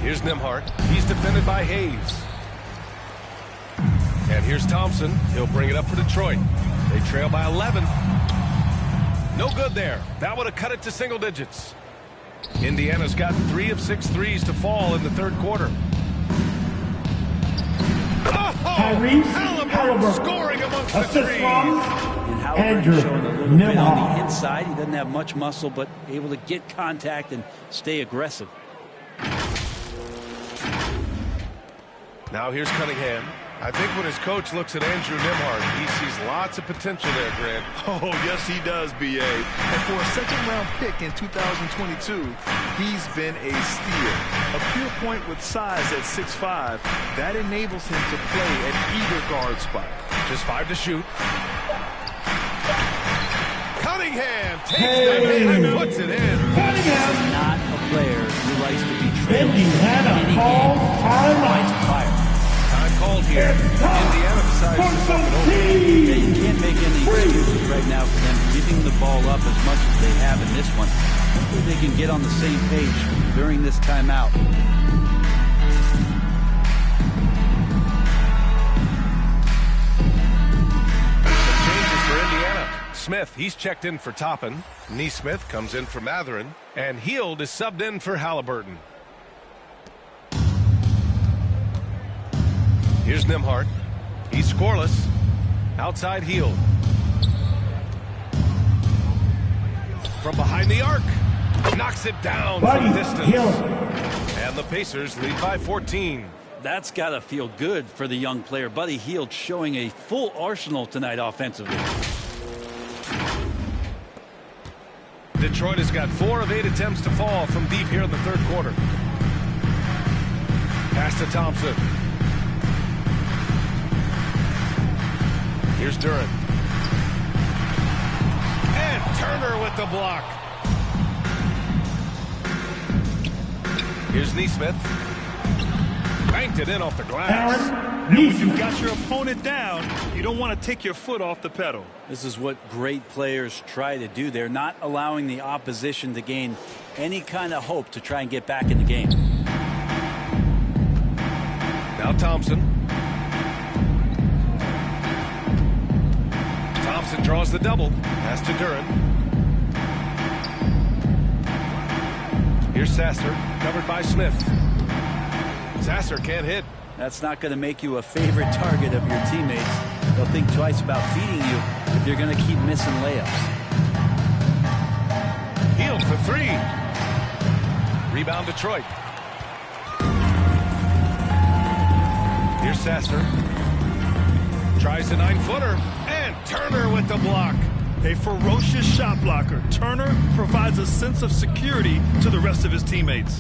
Here's Nimhart. He's defended by Hayes. And here's Thompson. He'll bring it up for Detroit. They trail by 11. No good there. That would have cut it to single digits. Indiana's got 3 of 6 threes to fall in the third quarter. Halliburton scoring amongst the threes. And Halliburton showing a little bit on the inside. He doesn't have much muscle, but able to get contact and stay aggressive. Now here's Cunningham. I think when his coach looks at Andrew Nimhart, he sees lots of potential there, Grant. Oh, yes, he does, B.A. And for a second-round pick in 2022, he's been a steal. A pure point with size at 6'5", that enables him to play at either guard spot. Just 5 to shoot. Cunningham takes the hit and puts it in. This is not a player who likes to be trailing in any game. Fights fire. Time called here. Indiana size this up and over. Yeah, you can't make any excuses right now for them giving the ball up as much as they have in this one. Hopefully they can get on the same page during this timeout. Some changes for Indiana. Smith, he's checked in for Toppin. Neesmith comes in for Matherin. And Hield is subbed in for Halliburton. Here's Nembhard. He's scoreless. Outside Hield. From behind the arc. Knocks it down from distance. And the Pacers lead by 14. That's got to feel good for the young player. Buddy Hield showing a full arsenal tonight offensively. Detroit has got 4 of 8 attempts to fall from deep here in the third quarter. Pass to Thompson. Here's Duren. And Turner with the block. Here's Neesmith. Banked it in off the glass. And when you've got your opponent down, you don't want to take your foot off the pedal. This is what great players try to do. They're not allowing the opposition to gain any kind of hope to try and get back in the game. Now Thompson. Thompson draws the double. Pass to Duren. Here's Sasser, covered by Smith. Sasser can't hit. That's not going to make you a favorite target of your teammates. They'll think twice about feeding you if you're going to keep missing layups. Hield for 3. Rebound Detroit. Here's Sasser. Tries a 9-footer. And Turner with the block. A ferocious shot blocker. Turner provides a sense of security to the rest of his teammates.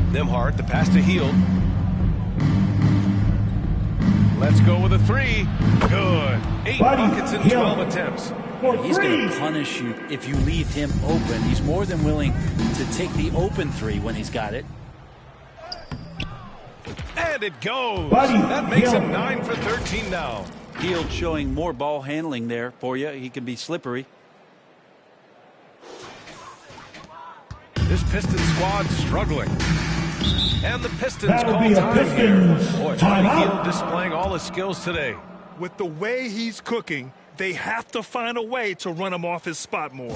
Nembhard, the pass to Hield. Let's go with a 3. Good. 8 buckets in 12 attempts. He's going to punish you if you leave him open. He's more than willing to take the open 3 when he's got it. And it goes. That makes him 9 for 13 now. Hield showing more ball handling there for you. He can be slippery. This Pistons squad struggling. And the Pistons call time here. Boy, Hield displaying all his skills today. With the way he's cooking, they have to find a way to run him off his spot more.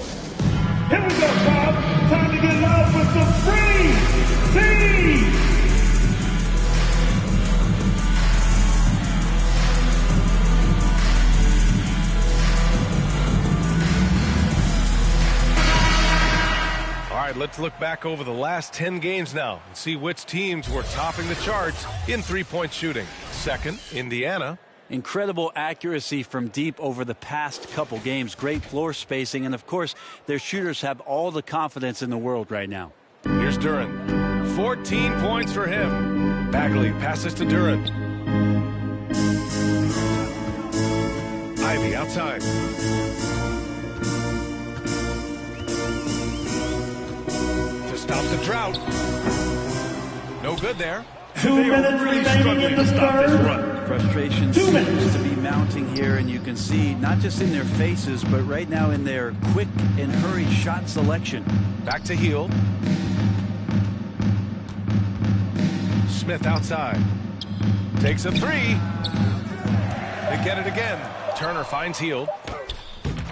Here we go, Bob. Time to get loud with some free feed. All right, let's look back over the last 10 games now and see which teams were topping the charts in three-point shooting. Second, Indiana. Incredible accuracy from deep over the past couple games. Great floor spacing, and of course, their shooters have all the confidence in the world right now. Here's Duren. 14 points for him. Bagley passes to Duren. Ivy outside. Stop the drought. No good there. 2 minutes remaining in the third. Frustration seems to be mounting here, and you can see not just in their faces, but right now in their quick and hurried shot selection. Back to Hield. Smith outside. Takes a 3. They get it again. Turner finds Hield.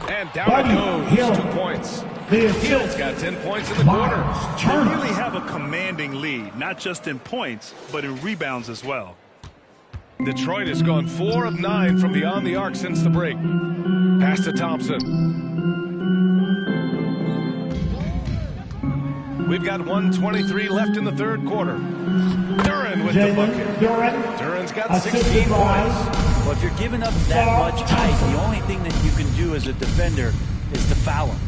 And down it goes. 2 points. Hield's got 10 points in the quarter. They really have a commanding lead, not just in points, but in rebounds as well. Detroit has gone 4 of 9 from beyond the arc since the break. Pass to Thompson. We've got 1:23 left in the third quarter. Duren with the bucket. Duren's got 16 points. Well, if you're giving up that much height, the only thing that you can do as a defender is to foul him.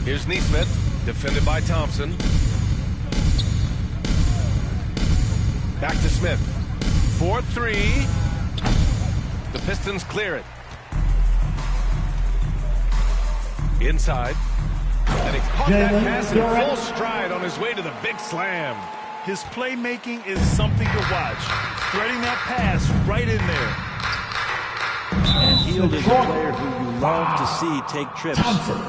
Here's Neesmith, defended by Thompson. Back to Smith. 4-3. The Pistons clear it. Inside. And he caught that pass in full stride on his way to the big slam. His playmaking is something to watch. Threading that pass right in there. And Hield is a player who you love to see take trips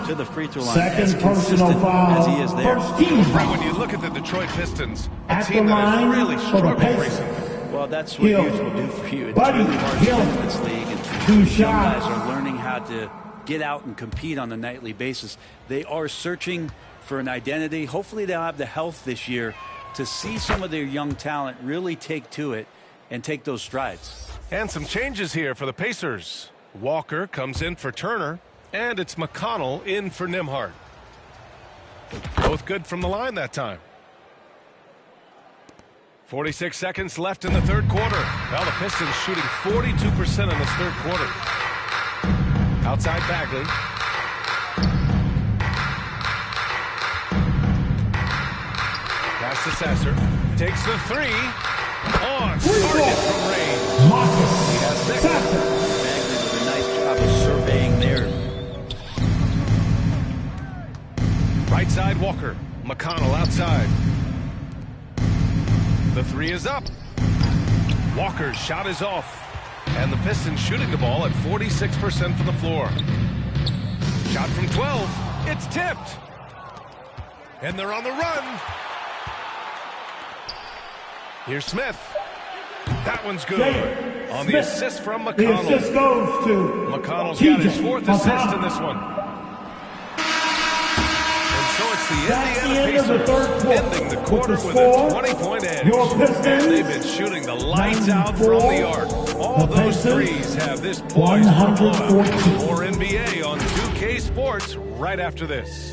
to the free throw line as consistent as he is there. Right, when you look at the Detroit Pistons, a team that has really struggled recently. Well, that's what Hughes will do for you. It's really hard to get in this league, and young guys are learning how to get out and compete on a nightly basis. They are searching for an identity. Hopefully they'll have the health this year to see some of their young talent really take to it and take those strides. And some changes here for the Pacers. Walker comes in for Turner, and it's McConnell in for Nembhard. Both good from the line that time. 46 seconds left in the third quarter. Well, the Pistons shooting 42% in this third quarter. Outside Bagley. Pass to Sasser. Takes the three. On target from range. He has six. Bagley with a nice job of surveying there. Right side Walker. McConnell outside. The three is up. Walker's shot is off. And the Pistons shooting the ball at 46% from the floor. Shot from 12. It's tipped. And they're on the run. Here's Smith. That one's good. On the assist from McConnell. The assist goes to McConnell's got his fourth assist in this one. And so it's the Indiana Pacers ending the quarter with a 20-point edge. And they've been shooting the lights out from the arc. All those threes have this poised for blowout. More NBA on 2K Sports right after this.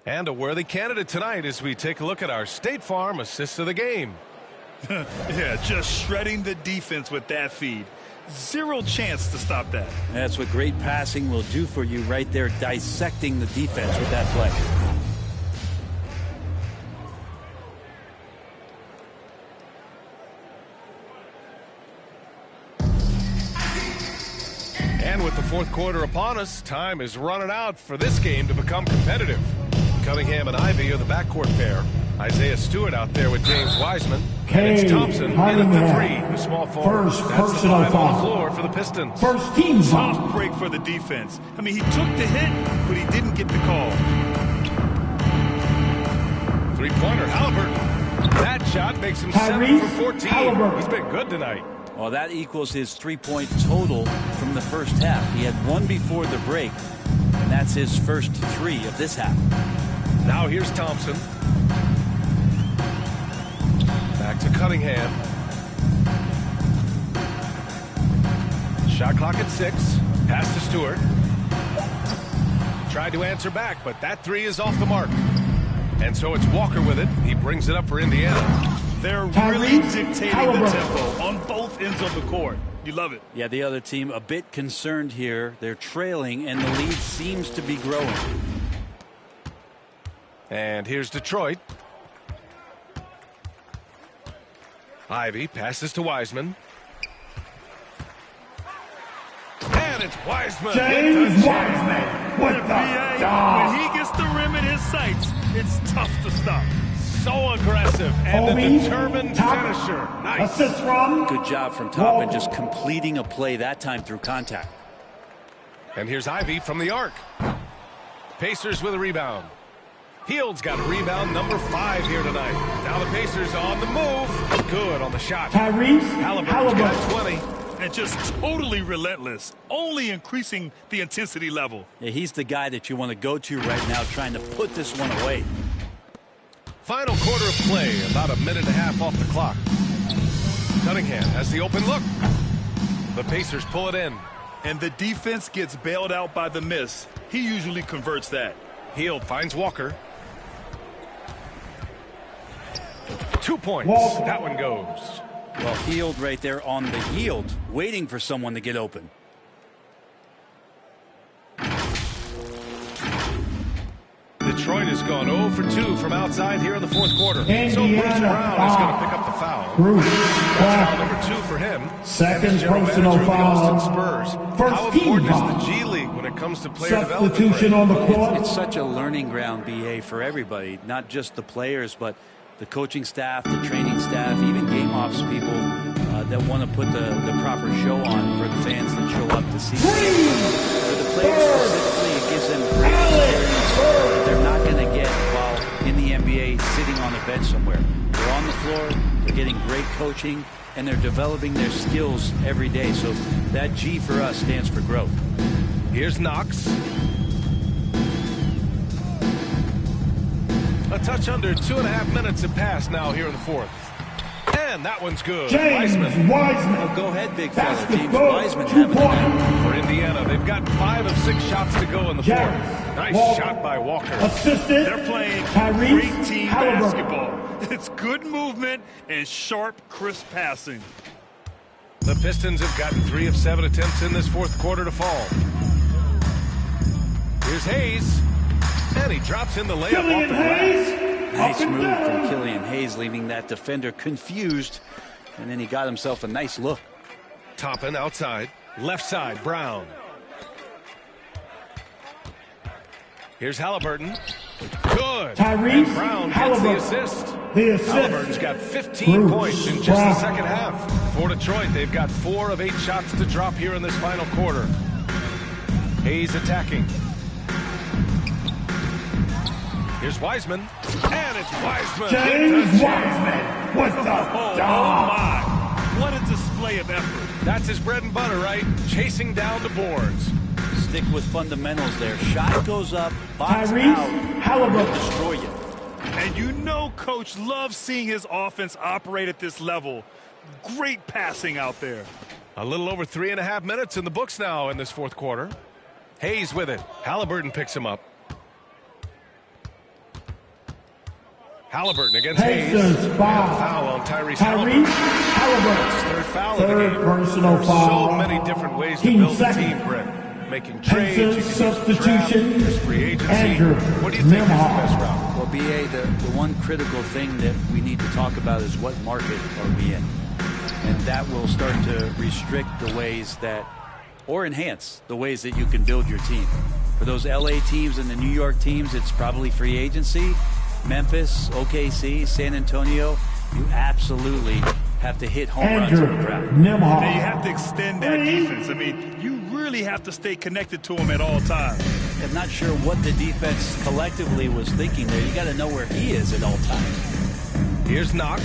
And a worthy candidate tonight as we take a look at our State Farm assist of the game. Yeah, just shredding the defense with that feed. Zero chance to stop that. That's what great passing will do for you right there, dissecting the defense with that play. And with the fourth quarter upon us, time is running out for this game to become competitive. Cunningham and Ivey are the backcourt pair. Isaiah Stewart out there with James Wiseman. And it's Thompson in at the three, the small forward. That's the five on the floor for the Pistons. First team Soft break for the defense. I mean, he took the hit, but he didn't get the call. Three-pointer, Halliburton. That shot makes him 7 for 14. He's been good tonight. Well, that equals his three-point total from the first half. He had one before the break, and that's his first three of this half. Now here's Thompson. Back to Cunningham. Shot clock at 6. Pass to Stewart. Tried to answer back, but that three is off the mark. And so it's Walker with it. He brings it up for Indiana. They're really dictating the tempo on both ends of the court. You love it. Yeah, the other team a bit concerned here. They're trailing, and the lead seems to be growing. And here's Detroit. Ivey passes to Wiseman. And it's Wiseman. James Wiseman with the dog. When he gets the rim in his sights, it's tough to stop. So aggressive and a determined finisher. Nice. Assist from Good job from Toppin, just completing a play that time through contact. And here's Ivey from the arc. Pacers with a rebound. Hield's got a rebound number 5 here tonight. Now the Pacers on the move. Good on the shot. Halliburton's got 20. And just totally relentless, only increasing the intensity level. Yeah, he's the guy that you want to go to right now, trying to put this one away. Final quarter of play, about a minute and a half off the clock. Cunningham has the open look. The Pacers pull it in. And the defense gets bailed out by the miss. He usually converts that. Hield finds Walker. 2 points. That one goes. Well, Hield right there on the yield, waiting for someone to get open. Detroit has gone 0 for 2 from outside here in the fourth quarter. Indiana So Bruce Brown foul. is going to pick up the foul. Bruce That's foul Brown. number 2 for him. Second General personal manager of the foul. Austin Spurs. First How team important is foul. the G League when it comes to player development? Substitution on the court. It's such a learning ground, BA, for everybody, not just the players, but the coaching staff, the training staff, even game ops people that want to put the proper show on for the fans that show up to see. For the players specifically, it gives them great experience that they're not going to get while in the NBA sitting on a bench somewhere. They're on the floor, they're getting great coaching, and they're developing their skills every day. So that G for us stands for growth. Here's Knox. A touch under 2.5 minutes have passed now here in the fourth. And that one's good. James Wiseman. Oh, go ahead, big fella. James Basketball, Wiseman 2 having a point. For Indiana, they've got 5 of 6 shots to go in the fourth. James Nice Walker. shot by Walker. Assisted. They're playing Tyrese great team Halliburton. basketball. It's good movement and sharp, crisp passing. The Pistons have gotten 3 of 7 attempts in this fourth quarter to fall. Here's Hayes. And he drops in the layup off Killian the glass. Hayes. Nice Up and move down. from Killian Hayes, leaving that defender confused. And then he got himself a nice look. Toppin outside. Left side, Brown. Here's Halliburton. Good. Tyrese And Brown gets the Halliburton. assist. The assist. Halliburton's got 15 Bruce points in just Brown. the second half. For Detroit, they've got 4 of 8 shots to drop here in this final quarter. Hayes attacking. Here's Wiseman. And it's Wiseman. James Wiseman with the Oh dog. my. What a display of effort. That's his bread and butter, right? Chasing down the boards. Stick with fundamentals there. Shot goes up, box Tyrese out, Halliburton. destroy you. And you know Coach loves seeing his offense operate at this level. Great passing out there. A little over 3.5 minutes in the books now in this fourth quarter. Hayes with it. Halliburton picks him up. Halliburton against Hayes. Pacers foul. Foul on Tyrese Tyrese Halliburton. Halliburton. His third foul of the Third game. personal There's foul. so many different ways to Team build a second. team, Brett. Making trades, you Pacers can use the draft, substitution. there's free agency. Andrew What do you think is the Nembhard. best route? Well, BA, the one critical thing that we need to talk about is what market are we in? And that will start to restrict the ways that, or enhance the ways that you can build your team. For those LA teams and the New York teams, it's probably free agency. Memphis, OKC, San Antonio, you absolutely have to hit home runs Andrew on the ground. Nembhard. And you have to extend that defense. I mean, you really have to stay connected to him at all times. I'm not sure what the defense collectively was thinking there. You got to know where he is at all times. Here's Knox.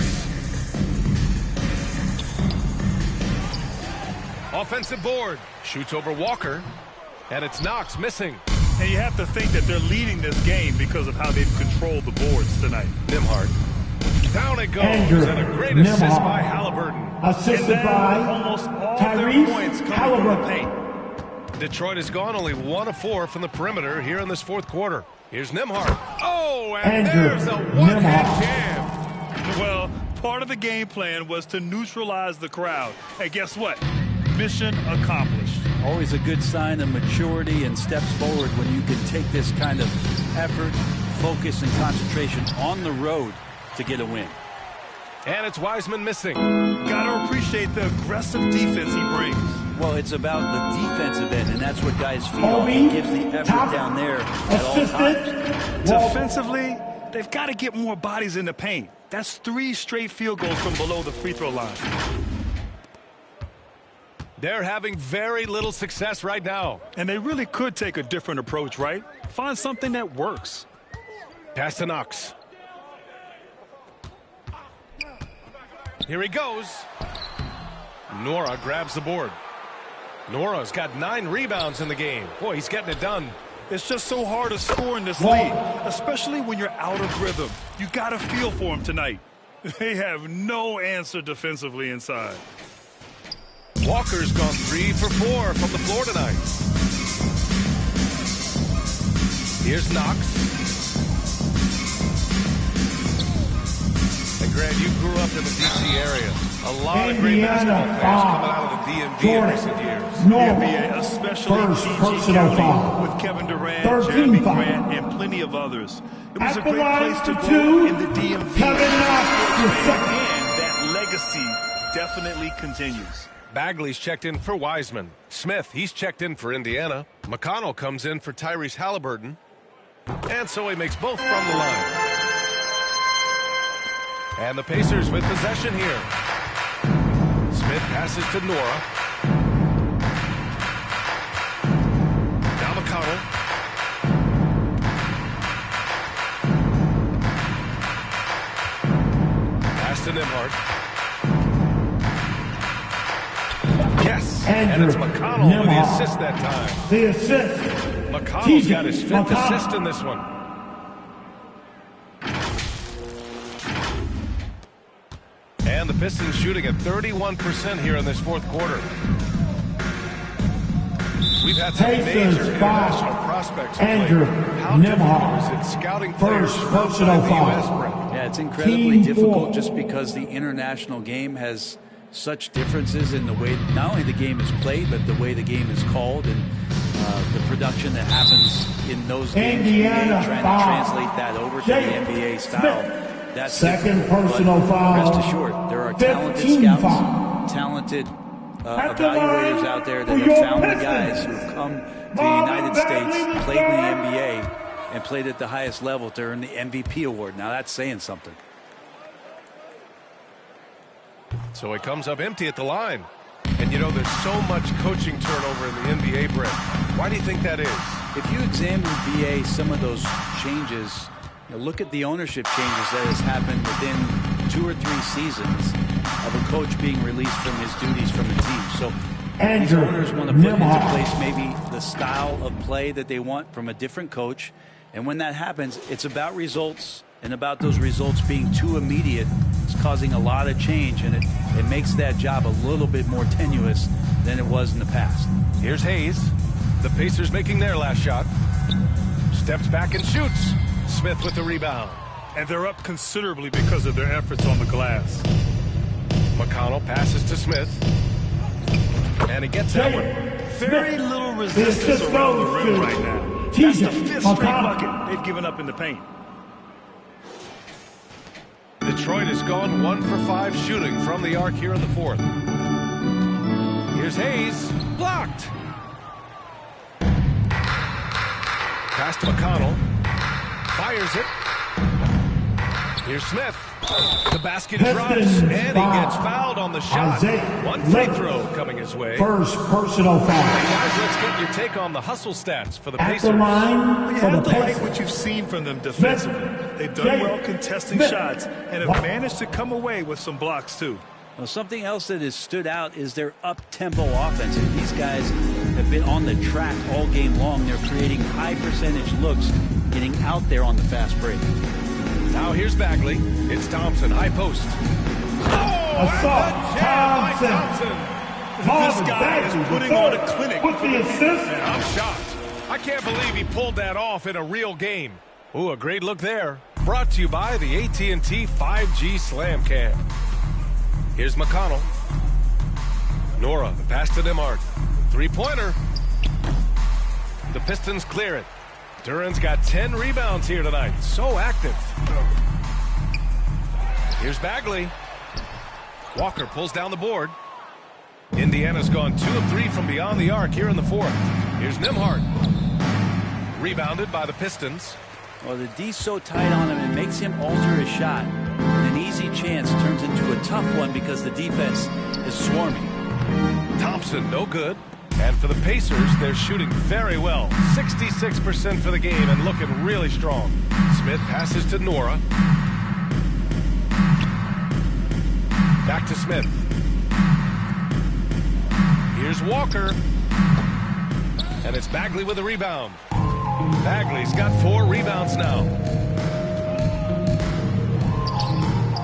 Offensive board. Shoots over Walker. And it's Knox missing. And you have to think that they're leading this game because of how they've controlled the boards tonight. Nembhard. Down it goes. Andrew And a great assist Nembhard. by Halliburton. Assisted And by almost all their Tyrese points coming from the Halliburton. paint. Detroit has gone only 1 of 4 from the perimeter here in this fourth quarter. Here's Nembhard. Oh, and Andrew there's a one-hand Nembhard. jam. Well, part of the game plan was to neutralize the crowd. Hey, guess what? Mission accomplished. Always a good sign of maturity and steps forward when you can take this kind of effort, focus, and concentration on the road to get a win. And it's Wiseman missing. Gotta appreciate the aggressive defense he brings. Well, it's about the defensive end, and that's what guys feel. Obi, He gives the effort top, down there at all times. Assisted. Walker. Defensively, they've got to get more bodies in the paint. That's 3 straight field goals from below the free throw line. They're having very little success right now. And they really could take a different approach, right? Find something that works. Pass to Knox. Here he goes. Nora grabs the board. Nora's got 9 rebounds in the game. Boy, he's getting it done. It's just so hard to score in this league, especially when you're out of rhythm. You got to feel for him tonight. They have no answer defensively inside. Walker's gone 3 for 4 from the floor tonight. Here's Knox. Grant, you grew up in the D.C. area. A lot of great basketball players coming out of the DMV in recent years. The NBA, especially PG County, with Kevin Durant, Jeremy Grant, and plenty of others. It was a great place to go in the DMV. And that legacy definitely continues. Bagley's checked in for Wiseman. Smith, he's checked in for Indiana. McConnell comes in for Tyrese Halliburton. And so he makes both from the line. And the Pacers with possession here. Smith passes to Nora. Now McConnell. Pass to Nembhard. Yes, and it's McConnell with the assist that time. The assist. McConnell's got his 5th assist in this one. And the Pistons shooting at 31% here in this 4th quarter. We've had some major international prospects play. How difficult is it scouting players outside the U.S., Brent? Yeah, it's incredibly difficult just because the international game has such differences in the way not only the game is played, but the way the game is called and the production that happens in those games. Indiana trying to translate that over to the NBA style. That's second personal foul. Rest assured, there are talented scouts, talented evaluators out there that have found the guys who have come to the United States, played in the NBA, and played at the highest level to earn the MVP award. Now that's saying something. So it comes up empty at the line. And you know, there's so much coaching turnover in the NBA, Brent. Why do you think that is? If you examine BA, some of those changes, you know, look at the ownership changes that has happened within 2 or 3 seasons of a coach being released from his duties from the team. So these owners want to put into place maybe the style of play that they want from a different coach. And when that happens, it's about results and about those results being too immediate. It's causing a lot of change, and it makes that job a little bit more tenuous than it was in the past. Here's Hayes. The Pacers making their last shot. Steps back and shoots. Smith with the rebound. And they're up considerably because of their efforts on the glass. McConnell passes to Smith. And he gets that one. Very little resistance around the rim right now. That's the 5th straight bucket they've given up in the paint. Detroit has gone 1 for 5 shooting from the arc here in the 4th. Here's Hayes. Blocked. Pass to McConnell. Fires it. Here's Smith. The basket drops, and he gets fouled on the shot. 1 free throw coming his way. First personal foul. Hey guys, let's get your take on the hustle stats for the Pacers. You have to like what you've seen from them defensively. They've done well contesting shots and have managed to come away with some blocks too. Well, something else that has stood out is their up-tempo offense. And these guys have been on the track all game long. They're creating high percentage looks, getting out there on the fast break. Now here's Bagley. It's Thompson, high post. Oh, Thompson. This guy is putting on a clinic. With the assist. Man, I'm shocked. I can't believe he pulled that off in a real game. Ooh, a great look there. Brought to you by the AT&T 5G Slam Cam. Here's McConnell. Nora, the pass to Nembhard. 3-pointer. The Pistons clear it. Duran's got 10 rebounds here tonight. So active. Here's Bagley. Walker pulls down the board. Indiana's gone 2 of 3 from beyond the arc here in the 4th. Here's Nembhard. Rebounded by the Pistons. Well, the D's so tight on him, it makes him alter his shot. And an easy chance turns into a tough one because the defense is swarming. Thompson, no good. And for the Pacers, they're shooting very well. 66% for the game and looking really strong. Smith passes to Nora. Back to Smith. Here's Walker. And it's Bagley with the rebound. Bagley's got 4 rebounds now.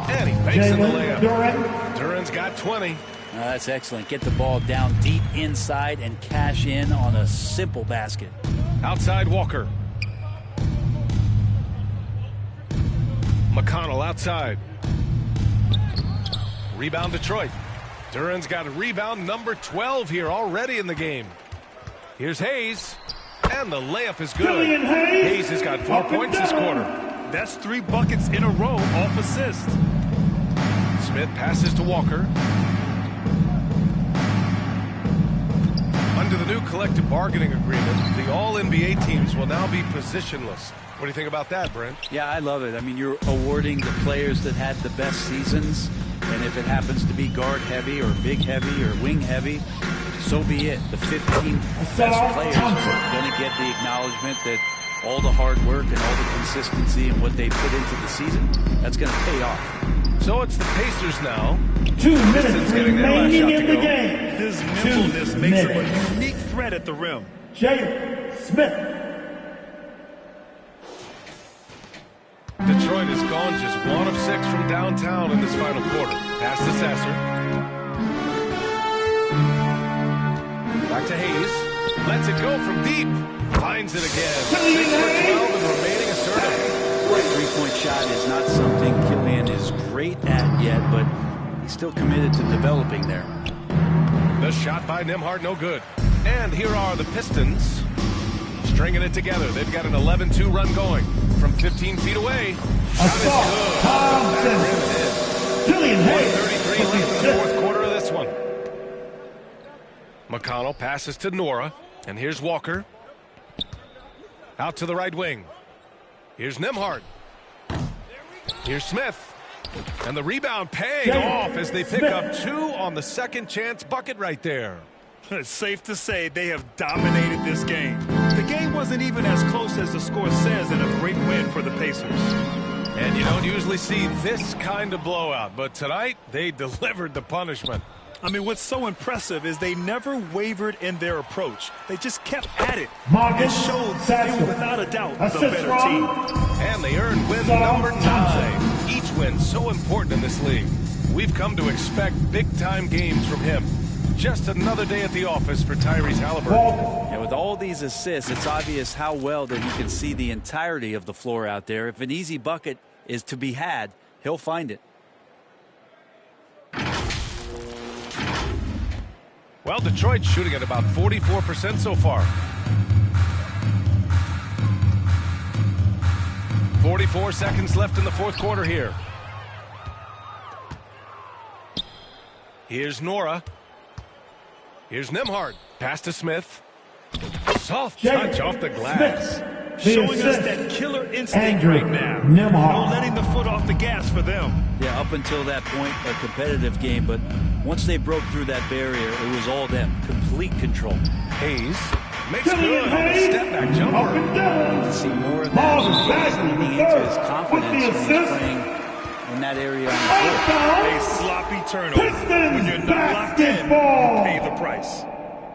And he makes it the layup. Duran's got 20. That's excellent. Get the ball down deep inside and cash in on a simple basket. Outside Walker. McConnell outside. Rebound Detroit. Duran's got a rebound number 12 here already in the game. Here's Hayes. And the layup is good. Hayes has got 4 points this quarter. That's 3 buckets in a row off assist. Smith passes to Walker. Under the new collective bargaining agreement, the all-NBA teams will now be positionless. What do you think about that, Brent? Yeah, I love it. I mean, you're awarding the players that had the best seasons, and if it happens to be guard heavy or big heavy or wing heavy, so be it. The 15 best players are going to get the acknowledgement that all the hard work and all the consistency and what they put into the season, that's going to pay off. So it's the Pacers now. 2 minutes remaining in the game. His nimbleness makes him a unique threat at the rim. Jay Smith. Detroit has gone just 1 of 6 from downtown in this final quarter. Pass to Sasser. Back to Hayes. Lets it go from deep. Finds it again. 6 for 12 and remaining assertive. That three-point shot is not something Killian is great at yet, but he's still committed to developing there. The shot by Nembhard, no good. And here are the Pistons stringing it together. They've got an 11-2 run going from 15 feet away. Shot is good. Killian Hayes. 133 left in the fourth quarter of this one. McConnell passes to Nora, and here's Walker. Out to the right wing. Here's Nembhard. Here's Smith. And the rebound paying off as they pick up 2 on the second chance bucket right there. It's safe to say they have dominated this game. The game wasn't even as close as the score says, and a great win for the Pacers. And you don't usually see this kind of blowout, but tonight they delivered the punishment. I mean, what's so impressive is they never wavered in their approach. They just kept at it. Marcus and showed they were without a doubt the better team. And they earned win number 9. Each win so important in this league. We've come to expect big-time games from him. Just another day at the office for Tyrese Halliburton. Yeah, with all these assists, it's obvious how well that he can see the entirety of the floor out there. If an easy bucket is to be had, he'll find it. Well, Detroit's shooting at about 44% so far. 44 seconds left in the fourth quarter here. Here's Nora. Here's Nembhard. Pass to Smith. Soft touch off the glass. Showing us that killer instinct right now. No letting the foot off the gas for them. Yeah, up until that point, a competitive game, but once they broke through that barrier, it was all them. Complete control. Hayes makes good on the step-back jumper. To see more of that. He's leaning into his confidence when he's playing in that area on the floor. A sloppy turnover. When you're not locked in, you pay the price.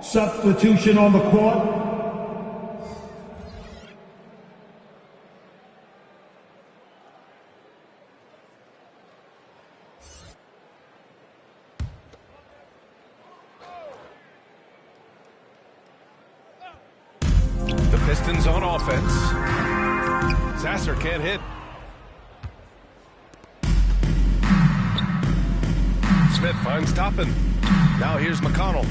Substitution on the court. Pistons on offense. Sasser can't hit. Smith finds Toppin. Now here's McConnell.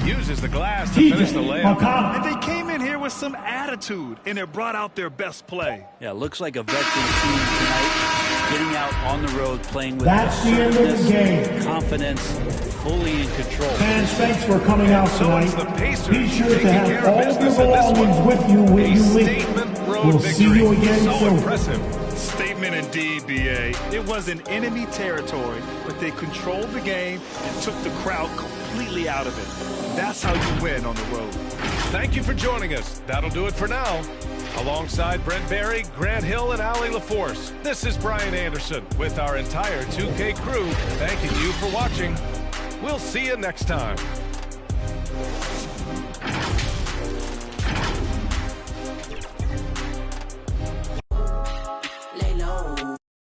Uses the glass to finish the layup. And they came in here with some attitude, and it brought out their best play. Yeah, looks like a veteran team tonight, getting out on the road, playing with That's the end of the game. Confidence, fully in control. Fans, thanks for coming out tonight. So Be sure to have all of your belongings with you when you leave. We'll see you again soon. Impressive. Statement indeed, B.A. It was in enemy territory, but they controlled the game and took the crowd completely out of it. That's how you win on the road. Thank you for joining us. That'll do it for now. Alongside Brent Barry, Grant Hill, and Allie LaForce, this is Brian Anderson with our entire 2K crew thanking you for watching. We'll see you next time.